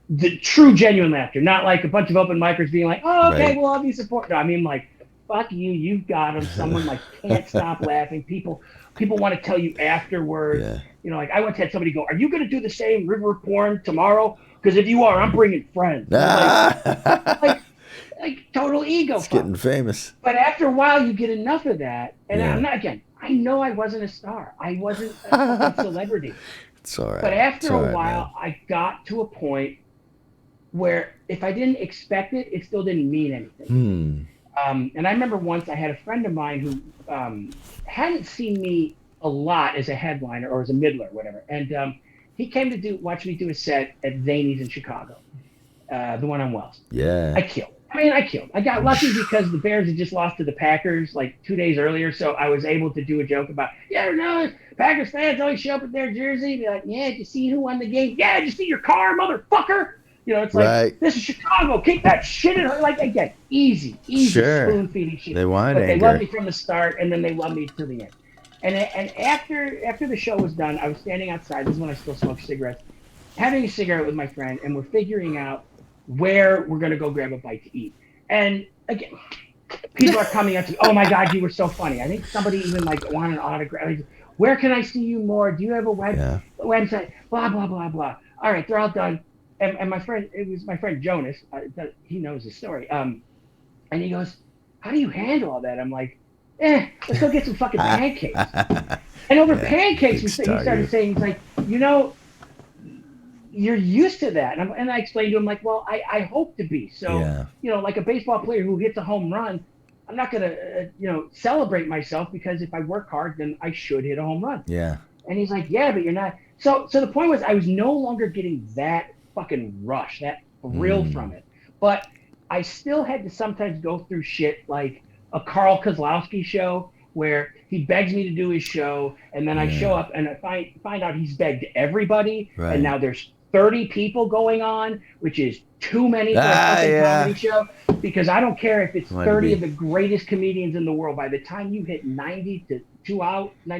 the true, genuine laughter, not like a bunch of open micers being like, "Oh, okay, Right. we'll all be support." No, I mean like, "Fuck you, you've got them." Someone like can't stop laughing. People want to tell you afterwards. Yeah. Like I once had somebody go, "Are you going to do the same river porn tomorrow? Because if you are, I'm bringing friends." And I was Ah! like total ego It's getting fuck. famous. But after a while, you get enough of that, and I'm Yeah. not again. I know I wasn't a star. I wasn't a fucking celebrity. It's all But right. It's after a all right, man. while, I got to a point where if I didn't expect it, it still didn't mean anything to me. Hmm. And I remember once I had a friend of mine who hadn't seen me a lot as a headliner or as a middler, whatever. And he came to watch me do a set at Zany's in Chicago, the one on Wells. Yeah. I killed. I killed. I got lucky because the Bears had just lost to the Packers like 2 days earlier, so I was able to do a joke about, yeah, no, Packers fans always show up with their jersey, be like, yeah, did you see who won the game? Yeah, did you see your car, motherfucker? It's like Right. this is Chicago. Kick that shit in her. Like again, easy Sure. spoon feeding shit. They want But they loved anger. me from the start, and then they loved me to the end. And after the show was done, I was standing outside. This is when I still smoked cigarettes, having a cigarette with my friend, and we're figuring out where we're going to go grab a bite to eat. And again, people are coming up to me, oh my God, you were so funny. I think somebody even like wanted an autograph. Like, where can I see you more? Do you have a Yeah. website? Blah, blah, blah, blah. All right, they're all done. And my friend, it was my friend Jonas, he knows the story. And he goes, how do you handle all that? I'm like, let's go get some fucking pancakes. And over Yeah. pancakes, Big he star started you. saying, he's like, you're used to that. And I explained to him, like, well, I hope to be. So, Yeah. like a baseball player who hits a home run, I'm not going to, celebrate myself because if I work hard, then I should hit a home run. Yeah. And he's like, yeah, but you're not. So the point was, I was no longer getting that fucking rush, that thrill Mm. from it. But I still had to sometimes go through shit like a Carl Kozlowski show where he begs me to do his show, and then I show Yeah. up and I find out he's begged everybody, and Right. now there's 30 people going on, which is too many for a Ah, fucking comedy yeah. show. Because I don't care if it's Wanted to 30 of be. the greatest comedians in the world. By the time you hit 90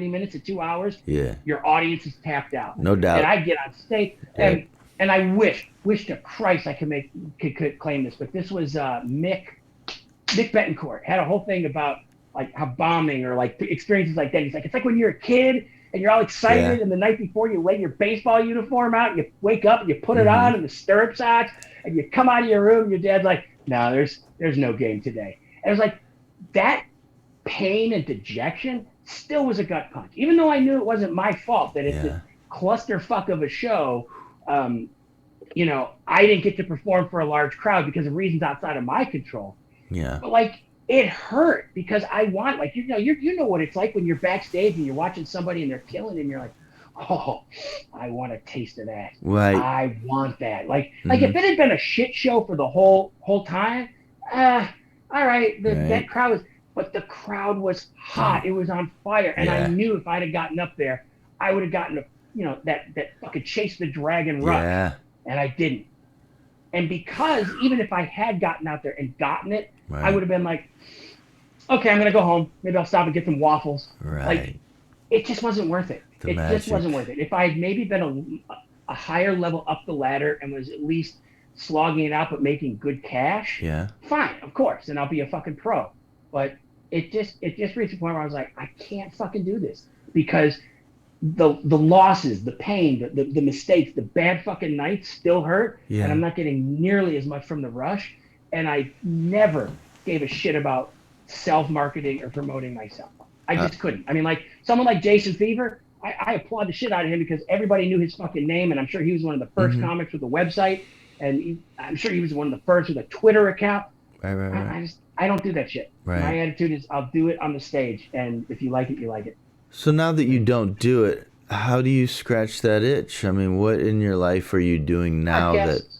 minutes to 2 hours, Yeah. your audience is tapped out. No And doubt. I get on stage Right. and I wish to Christ I could claim this, but this was Mick Betancourt had a whole thing about like how bombing or like experiences like that. He's like, it's like when you're a kid and you're all excited, Yeah. and the night before you lay your baseball uniform out, and you wake up and you put it Mm-hmm. on and the stirrup socks, and you come out of your room, and your dad's like, no, there's no game today. And it was like that pain and dejection still was a gut punch, even though I knew it wasn't my fault that it's this Yeah. clusterfuck of a show. Um, I didn't get to perform for a large crowd because of reasons outside of my control. Yeah. But like it hurt because I want like you know what it's like when you're backstage and you're watching somebody and they're killing and you're like, oh, I want a taste of that. Right. I want that. Like Mm-hmm. if it had been a shit show for the whole time, uh, all right, that Right. crowd was, but the crowd was Yeah. hot. It was on fire, and I Yeah. knew if I'd have gotten up there, I would have gotten that fucking chase the dragon rush, Yeah. and I didn't. And because even if I had gotten out there and gotten it, I Right. would have been like, okay, I'm gonna go home. Maybe I'll stop and get some waffles. Like, Right. it just wasn't worth it. The It just wasn't magic. worth it. If I had maybe been a higher level up the ladder and was at least slogging it out but making good cash, Yeah. fine, of course, and I'll be a fucking pro. But it just reached a point where I was like, I can't fucking do this because the losses, the pain, the mistakes, the bad fucking nights still hurt, and Yeah. I'm not getting nearly as much from the rush. And I never gave a shit about self marketing or promoting myself. I Uh, just couldn't. I mean, like someone like Jason Fever, I applaud the shit out of him because everybody knew his fucking name, and I'm sure he was one of the first mm-hmm. comics with a website, and I'm sure he was one of the first with a Twitter account. Right. Right. Right. I don't do that shit. My Right. attitude is I'll do it on the stage, and if you like it, you like it. So now that you don't do it, how do you scratch that itch? I mean, what in your life are you doing now that? Podcasts.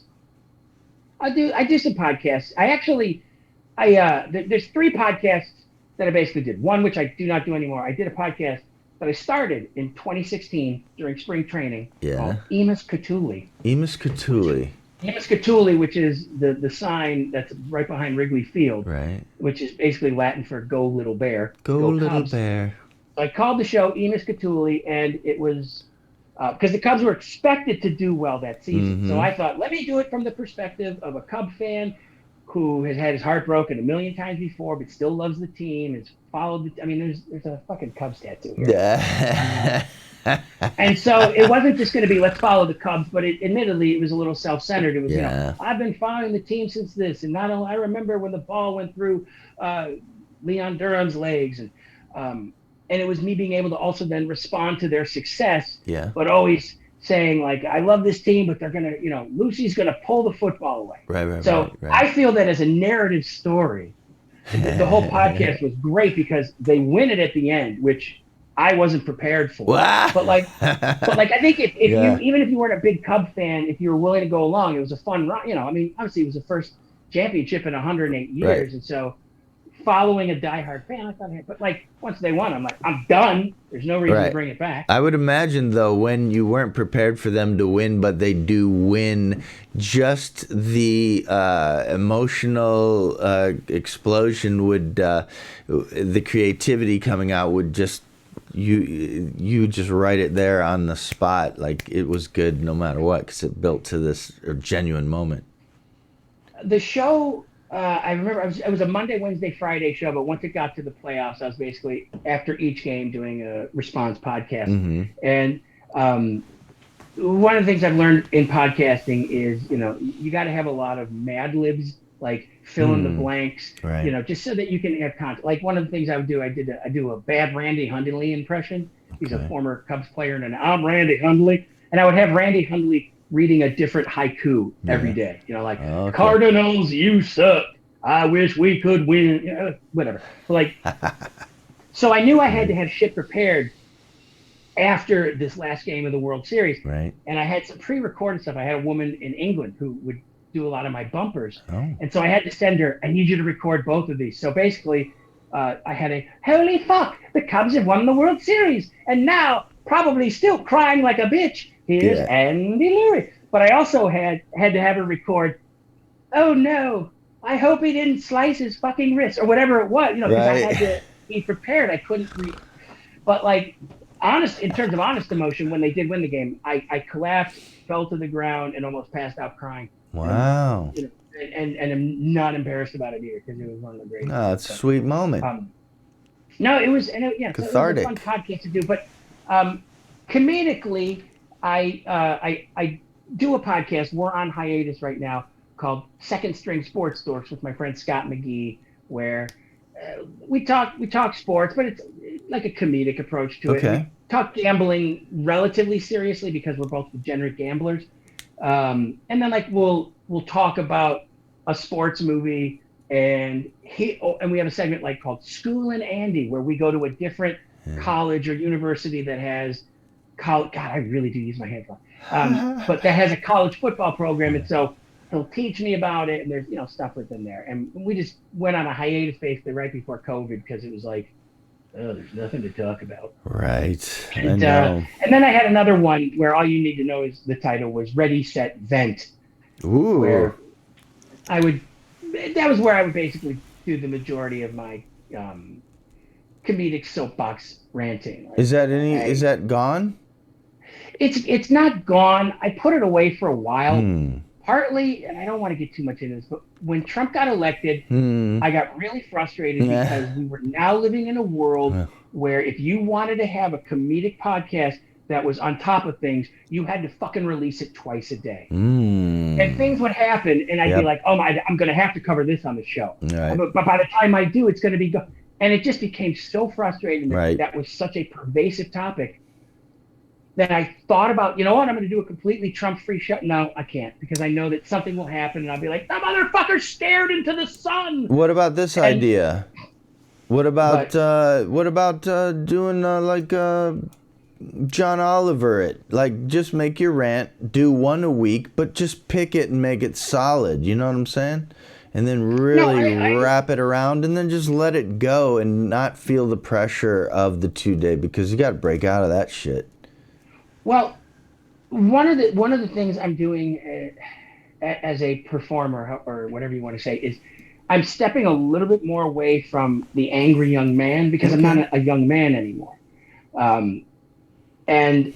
I do some podcasts. There's three podcasts that I basically did. One which I do not do anymore. I did a podcast that I started in 2016 during spring training called Yeah. Emus Cthulhu, Emus which Cthulhu. Emus Cthulhu, which is the sign that's right behind Wrigley Field, Right. which is basically Latin for "Go Little Bear, Go Go little Cubs." bear. So I called the show Emus Cthulhu, and it was because the Cubs were expected to do well that season. So Mm-hmm. I thought, let me do it from the perspective of a Cub fan who has had his heart broken a million times before, but still loves the team, has followed the. I mean, there's a fucking Cubs tattoo here. Yeah. And so it wasn't just going to be let's follow the Cubs, but admittedly it was a little self-centered. It was, Yeah. I've been following the team since this, and not only I remember when the ball went through uh, Leon Durham's legs, and it was me being able to also then respond to their success, Yeah. but always saying like, I love this team, but they're gonna, Lucy's gonna pull the football away. Right. Right. So Right. I Right. feel that as a narrative story, the whole podcast was great because they win it at the end, which I wasn't prepared for. Wow. But like I think if you Yeah. even if you weren't a big Cub fan, if you were willing to go along, it was a fun run. I mean, obviously it was the first championship in 108 years, Right. and so following a diehard fan, I thought, but like once they won, I'm like, I'm done. There's no reason to Right. bring it back. I would imagine, though, when you weren't prepared for them to win, but they do win, just the emotional explosion would, the creativity coming out would just, you just write it there on the spot. Like it was good no matter what, because it built to this genuine moment. The show, I remember it was a Monday, Wednesday, Friday show, but once it got to the playoffs, I was basically after each game doing a response podcast. Mm-hmm. And one of the things I've learned in podcasting is, you got to have a lot of Mad Libs, like fill in the blanks, Right. just so that you can have content. Like one of the things I would do, I do a bad Randy Hundley impression. He's a Okay. former Cubs player, and I'm Randy Hundley, and I would have Randy Hundley reading a different haiku every day. Like Okay. Cardinals, you suck. I wish we could win. Whatever. So I knew I had to have shit prepared after this last game of the World Series, Right. and I had some pre-recorded stuff. I had a woman in England who would do a lot of my bumpers, Oh. and so I had to send her. I need you to record both of these. So basically, I had a holy fuck, the Cubs have won the World Series, and now probably still crying like a bitch. Here's Yeah. Andy Lurie. But I also had to have her record, oh no, I hope he didn't slice his fucking wrist or whatever it was, because I Right. had to be prepared. I couldn't but like in terms of honest emotion, when they did win the game, I collapsed, fell to the ground, and almost passed out crying. Wow. And I'm not embarrassed about it either because it was one of the great. Oh, it's a sweet moment. No, it was, Cathartic. So it was a fun podcast to do. But comedically, I do a podcast. We're on hiatus right now called Second String Sports Dorks with my friend Scott McGee, where we talk sports, but it's like a comedic approach to it. Okay. We talk gambling relatively seriously because we're both degenerate gamblers, and then like we'll talk about a sports movie, and we have a segment like called Schoolin' Andy, where we go to a different college or university that has God, I really do use my hands a lot, but that has a college football program, and so he'll teach me about it, and there's stuff within there. And we just went on a hiatus basically right before COVID because it was like, oh, there's nothing to talk about. Right. I And know. and then I had another one where all you need to know is the title was Ready, Set, Vent. Ooh. where I would. That was where I would basically do the majority of my um, comedic soapbox ranting. Like, Is that gone? it's not gone. I put it away for a while, Hmm. partly, and I don't want to get too much into this, but when Trump got elected, Hmm. I got really frustrated because Yeah. we were now living in a world where if you wanted to have a comedic podcast that was on top of things, you had to fucking release it twice a day. And Hmm. things would happen, and I'd be Yep. like, "Oh my, I'm going to have to cover this on the show." Right. But by the time I do, it's going to be and it just became so frustrating that Right. that was such a pervasive topic that I thought about, you know what, I'm going to do a completely Trump-free show. No, I can't because I know that something will happen, and I'll be like, "The motherfucker stared into the sun." What about this And idea? but What about doing like John Oliver it? Like just make your rant, do one a week, but just pick it and make it solid. You know what I'm saying? And then no, really I wrap it around and then just let it go and not feel the pressure of the 2 day because you got to break out of that shit. well, one of the things I'm doing as a performer or whatever you want to say is I'm stepping a little bit more away from the angry young man because I'm not Okay. a young man anymore. Um, and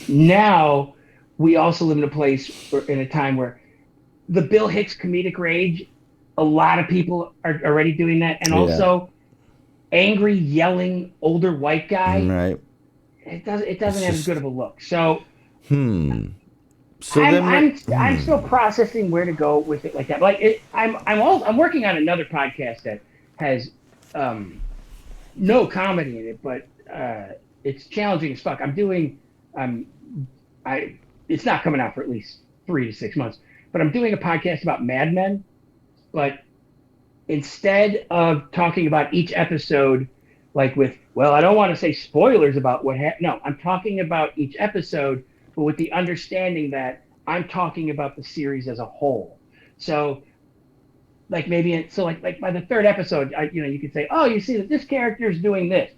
now we also live in a place or in a time where the Bill Hicks comedic rage, a lot of people are already doing that, and Yeah. also angry yelling older white guy. Right. It doesn't It's have as good just of a look. So so I'm then I'm I'm still processing where to go with it like that. Like I'm working on another podcast that has um no comedy in it, but it's challenging as fuck. I'm doing um I it's not coming out for at least 3 to 6 months, but I'm doing a podcast about Mad Men. But instead of talking about each episode, like with, well, I don't want to say spoilers about what happened. No, I'm talking about each episode, but with the understanding that I'm talking about the series as a whole. So like maybe so like by the third episode, you could say, oh, you see that this character is doing this,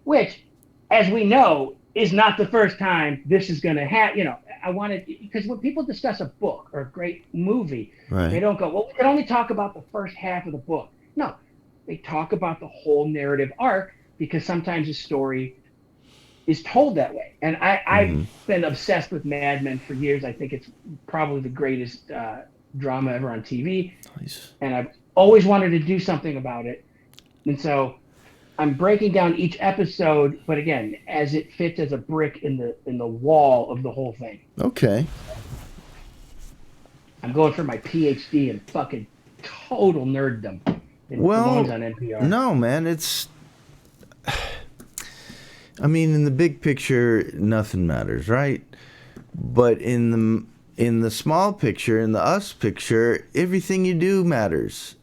which, as we know, is not the first time this is going to happen. I wanted because when people discuss a book or a great movie, they right. don't go, well, we can only talk about the first half of the book. No, they talk about the whole narrative arc because sometimes a story is told that way. And I've been obsessed with Mad Men for years. I think it's probably the greatest drama ever on TV, Nice. and I've always wanted to do something about it. And so I'm breaking down each episode, but again, as it fits as a brick in the wall of the whole thing. Okay. I'm going for my PhD in fucking total nerddom. It belongs Well, on NPR. no, man, I mean, in the big picture, nothing matters, right? But in the small picture, in the us picture, everything you do matters.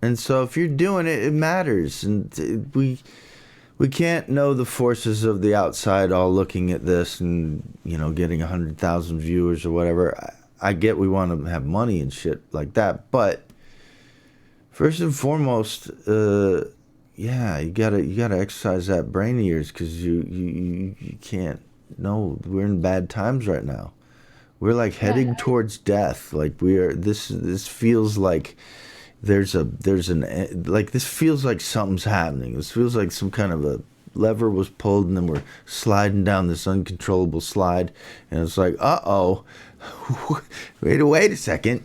And so if you're doing it, it matters. And we can't know the forces of the outside all looking at this and getting 100,000 viewers or whatever. I get we want to have money and shit like that, but first and foremost, yeah, you gotta exercise that brain of yours because you can't. No, we're in bad times right now. We're like heading Yeah, towards death. Like we are. This feels like this feels like something's happening. This feels like some kind of a lever was pulled and then we're sliding down this uncontrollable slide, and it's like, uh-oh, wait a second,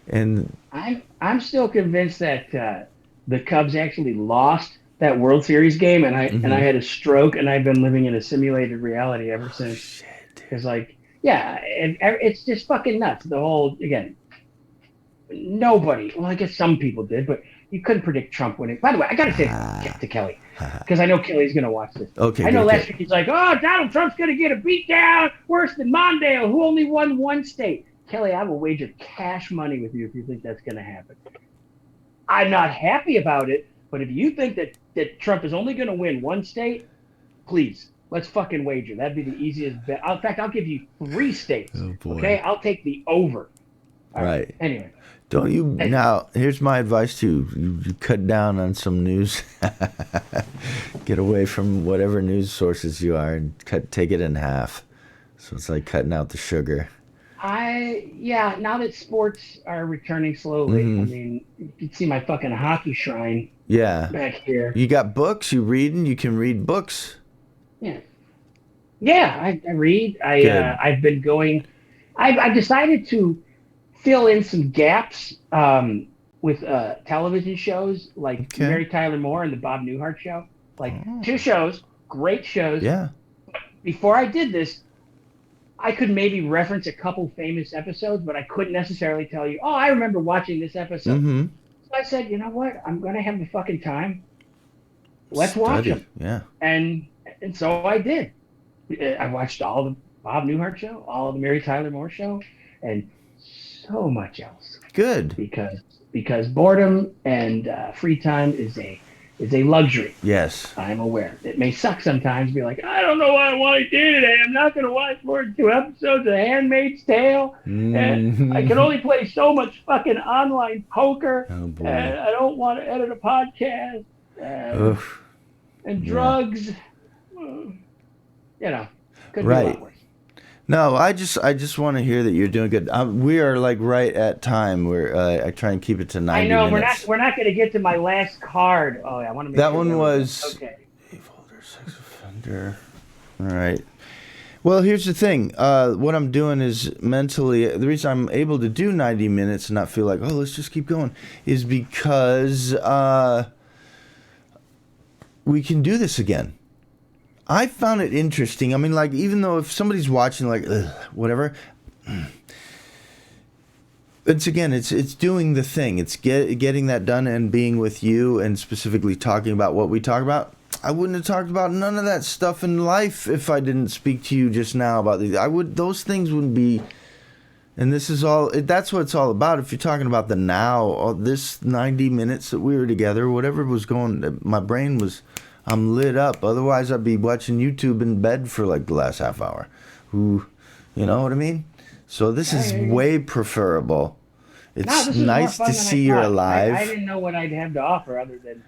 and I'm still convinced that the Cubs actually lost that World Series game, and I had a stroke, and I've been living in a simulated reality ever since. shit. Because like, yeah, and it's just fucking nuts. The whole again, nobody. Well, I guess some people did, but you couldn't predict Trump winning. By the way, I got to say to Kelly because I know Kelly's going to watch this. Okay, I know good, last good. week he's like, "Oh, Donald Trump's going to get a beat down worse than Mondale, who only won one state." Kelly, I will wager cash money with you if you think that's going to happen. I'm not happy about it, but if you think that Trump is only going to win one state, please let's fucking wager. That'd be the easiest bet. In fact, I'll give you three states. Oh Okay, boy. I'll take the over. All right. Right. Anyway, Don't you hey, now? Here's my advice to you. You cut down on some news. Get away from whatever news sources you are and take it in half. So it's like cutting out the sugar. Now that sports are returning slowly, I Mm-hmm. mean, you can see my fucking hockey shrine Yeah. back here. You got books? You reading? You can read books? Yeah, yeah, I read. Good. I've been going. I've decided to fill in some gaps with television shows like Okay. Mary Tyler Moore and the Bob Newhart Show. Like Oh. two shows, great shows. Yeah. Before I did this, I could maybe reference a couple famous episodes, but I couldn't necessarily tell you, oh, I remember watching this episode. Mm-hmm. So I said, you know what? I'm going to have the fucking time. Let's watch them. Study. Yeah. And and so I did. I watched all the Bob Newhart show, all of the Mary Tyler Moore show, and so much else Good. because boredom and free time is a luxury. Yes. I'm aware. It may suck sometimes. Be like, I don't know what I want to do today. I'm not going to watch more than 2 episodes of *Handmaid's Tale*, and I can Mm-hmm. only play so much fucking online poker, Oh and boy. I don't want to edit a podcast, and Oof. and Yeah. drugs. You know, could be a Right. lot worse. No, I just want to hear that you're doing good. We are like right at time. Where I try and keep it to I 90 know minutes. we're not going to get to my last card. Oh, I want to make That sure one we're was okay. Slave holder, sex offender. All right. Well, here's the thing. What I'm doing is mentally, the reason I'm able to do 90 minutes and not feel like, oh, let's just keep going, is because we can do this again. I found it interesting. I mean, like, even though if somebody's watching, like, ugh, whatever, it's doing the thing. It's getting that done and being with you and specifically talking about what we talk about. I wouldn't have talked about none of that stuff in life if I didn't speak to you just now about these. Those things wouldn't be. And this is all. That's what it's all about. If you're talking about the now, this 90 minutes that we were together, whatever was going, my brain was, I'm lit up. Otherwise, I'd be watching YouTube in bed for like the last half hour. Who, you know what I mean? So this is I, way preferable. no, It's this is more nice fun to than see I you're thought. I alive. didn't know what I'd have to offer other than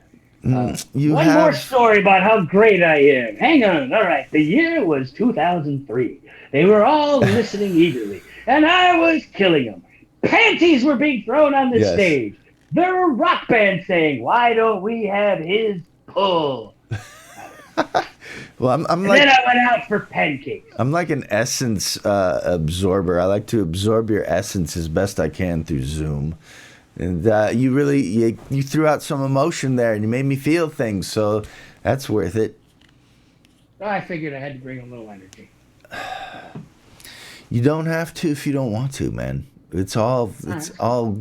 You one more have. story about how great I am. Hang on. All right. The year was 2003. They were all listening eagerly, and I was killing them. Panties were being thrown on the Yes. stage. There were rock bands saying, "Why don't we have his pull?" Well, I'm And like then I went out for pancakes. I'm like an essence absorber. I like to absorb your essence as best I can through Zoom. And you threw out some emotion there, and you made me feel things. So that's worth it. So I figured I had to bring a little energy. You don't have to if you don't want to, man. It's all it's all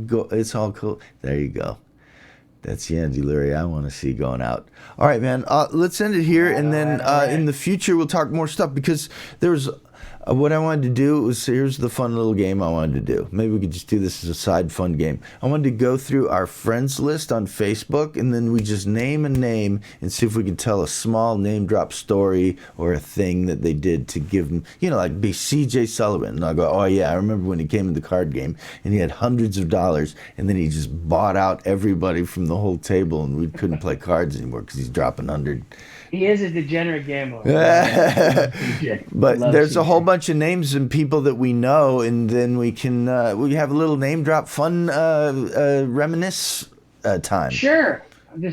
cool. There you go. That's the Andy Lurie I want to see going out. All right, man. Let's end it here, and then all right. in the future we'll talk more stuff because there's what I wanted to do was here's the fun little game I wanted to do. Maybe we could just do this as a side fun game. I wanted to go through our friends list on Facebook, and then we just name a name and see if we can tell a small name drop story or a thing that they did to give them, like be C.J. Sullivan. And I'll go, oh yeah, I remember when he came in the card game and he had hundreds of dollars, and then he just bought out everybody from the whole table, and we couldn't play cards anymore because he's dropping 100. He is a degenerate gambler. But there's a whole bunch of names and people that we know, and then we can we have a little name drop fun reminisce time. Sure.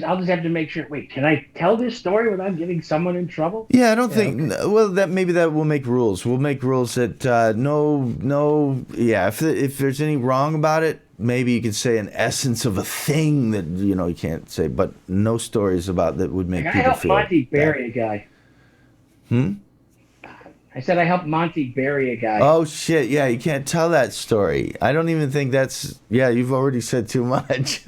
I'll just have to make sure. Wait, can I tell this story without getting someone in trouble? Yeah, I don't think. Okay. Well, maybe that will make rules. We'll make rules that no. Yeah, if there's any wrong about it, maybe you could say an essence of a thing that you can't say, but no stories about that would make I people helped feel. Monty bad. bury a guy. I said I helped Monty bury a guy. Oh shit! Yeah, you can't tell that story. I don't even think that's. Yeah, you've already said too much.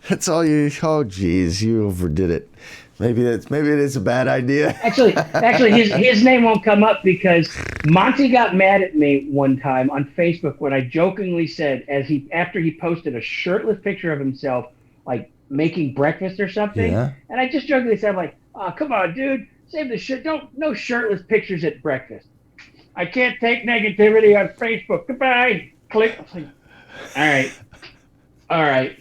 that's all you. Oh geez, you overdid it. Maybe it is a bad idea. Actually, his name won't come up because Monty got mad at me one time on Facebook when I jokingly said, after he posted a shirtless picture of himself, like making breakfast or something, Yeah. and I just jokingly said, like, "Oh, come on, dude, save the shit. No shirtless pictures at breakfast. I can't take negativity on Facebook. Goodbye." Click. All right.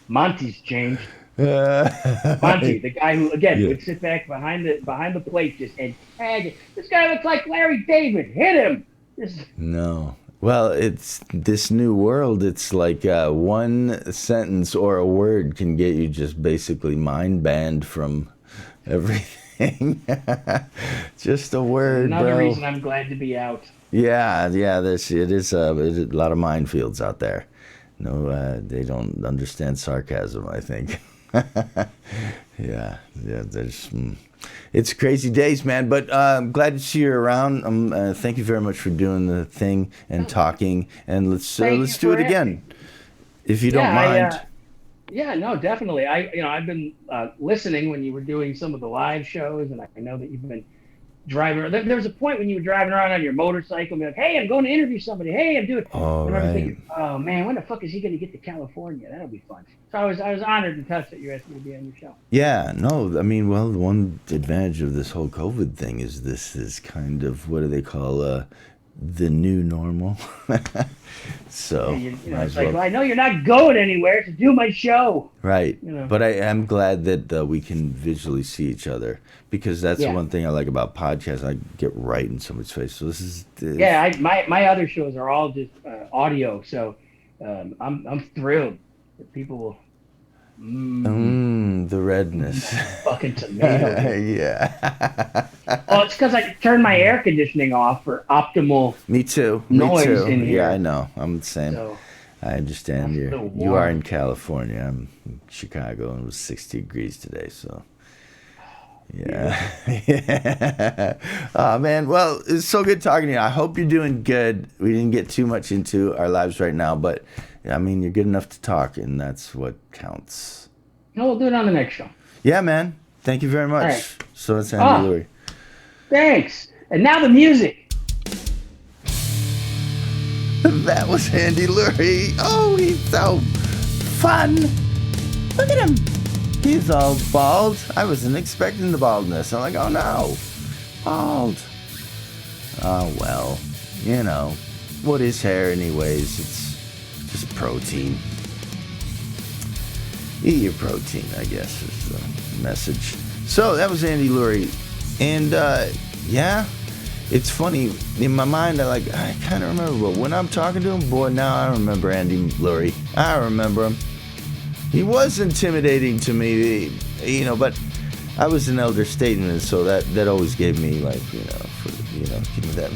Monty's changed. Monty, the guy who would sit back behind the plate and tag it. This guy looks like Larry David. Hit him. Just, No. Well, it's this new world. It's like one sentence or a word can get you just basically mind banned from everything. Just a word, another bro. reason I'm glad to be out. Yeah, yeah. It is a lot of minefields out there. No, they don't understand sarcasm, I think. Yeah, yeah. It's crazy days, man. But I'm glad to see you around. Thank you very much for doing the thing and talking. And Thank you let's do for it asking. again, if you don't Yeah, mind. yeah, no, definitely. I've been listening when you were doing some of the live shows, and I know that you've been driving. There was a point when you were driving around on your motorcycle, and be like, "Hey, I'm going to interview somebody. Hey, I'm doing." I All remember right. thinking, "Oh man, when the fuck is he going to get to California? That'll be fun." So I was honored and touched that you asked me to be on your show. Yeah, no, I mean, well, one advantage of this whole COVID thing is this is kind of what do they call the new normal. Yeah, So might it's as like, well. well, I know you're not going anywhere to do my show. Right. You know. But I am glad that we can visually see each other because that's the Yeah, one thing I like about podcasts. I get right in somebody's face. So this is yeah. My other shows are all just audio, so I'm thrilled that people will. the redness. That fucking tomato, dude. Yeah. Well, it's because I turned my air conditioning off for optimal Me too. Me noise too. in Yeah, I here. know. I'm the same. So I understand it's a little you are warm. in California. I'm in Chicago and it was 60 degrees today, so Beautiful. yeah. Oh man, well, it's so good talking to you. I hope you're doing good. We didn't get too much into our lives right now, but I mean, you're good enough to talk and that's what counts. No, we'll do it on the next show. Yeah, man. Thank you very All right. much. So it's Andy Oh, Lurie. thanks. And now the music. That was Andy Lurie. Oh, he's so fun. Look at him. He's all bald. I wasn't expecting the baldness. I'm like, oh no, bald. Oh well, you know, what is hair anyways? It's just protein. Eat your protein, I guess, is the message. So that was Andy Lurie. And yeah, it's funny. In my mind, I kind of remember, but when I'm talking to him, boy, now I remember Andy Lurie. I remember him. He was intimidating to me, you know, but I was an elder statesman, so that always gave me give me that.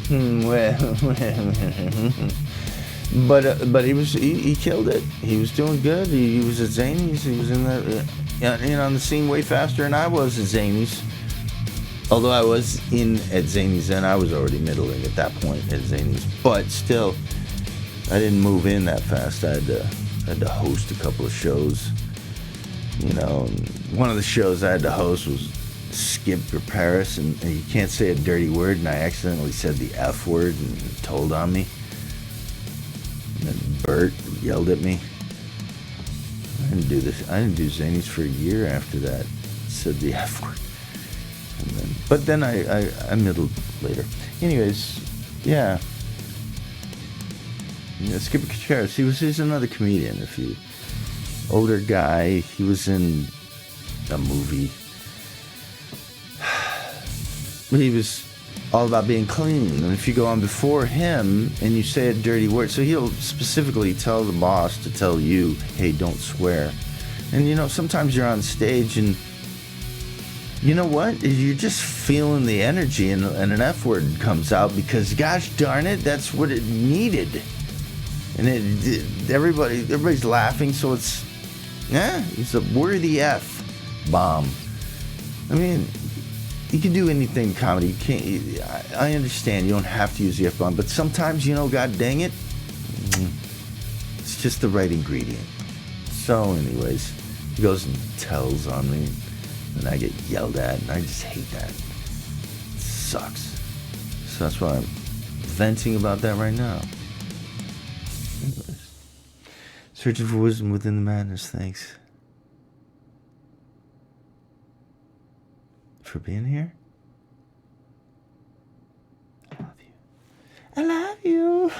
But he killed it. He was doing good. He was at Zanies. He was in on the scene way faster than I was at Zanies. Although I was at Zanies and I was already middling at that point at Zanies, but still, I didn't move in that fast. I had to host a couple of shows. You know, and one of the shows I had to host was Skip Your Paris, and you can't say a dirty word, and I accidentally said the F word, and he told on me. And then Bert yelled at me. I didn't do this. I didn't do Zanies for a year after that. Said the F word. But then I middled later. Anyways, yeah. Skip Your Paris. He's another comedian. If you older guy, he was in a movie. He was all about being clean, and if you go on before him and you say a dirty word, so he'll specifically tell the boss to tell you, hey, don't swear. And you know, sometimes you're on stage and you know what, you're just feeling the energy, and an F word comes out because gosh darn it, that's what it needed. And everybody's laughing, so it's a worthy F bomb. I mean, you can do anything in comedy. You can't. I understand you don't have to use the F bomb, but sometimes, you know, God dang it, it's just the right ingredient. So, anyways, he goes and tells on me, and I get yelled at, and I just hate that. It sucks. So that's why I'm venting about that right now. Anyways. Searching for wisdom within the madness. Thanks for being here. I love you. I love you.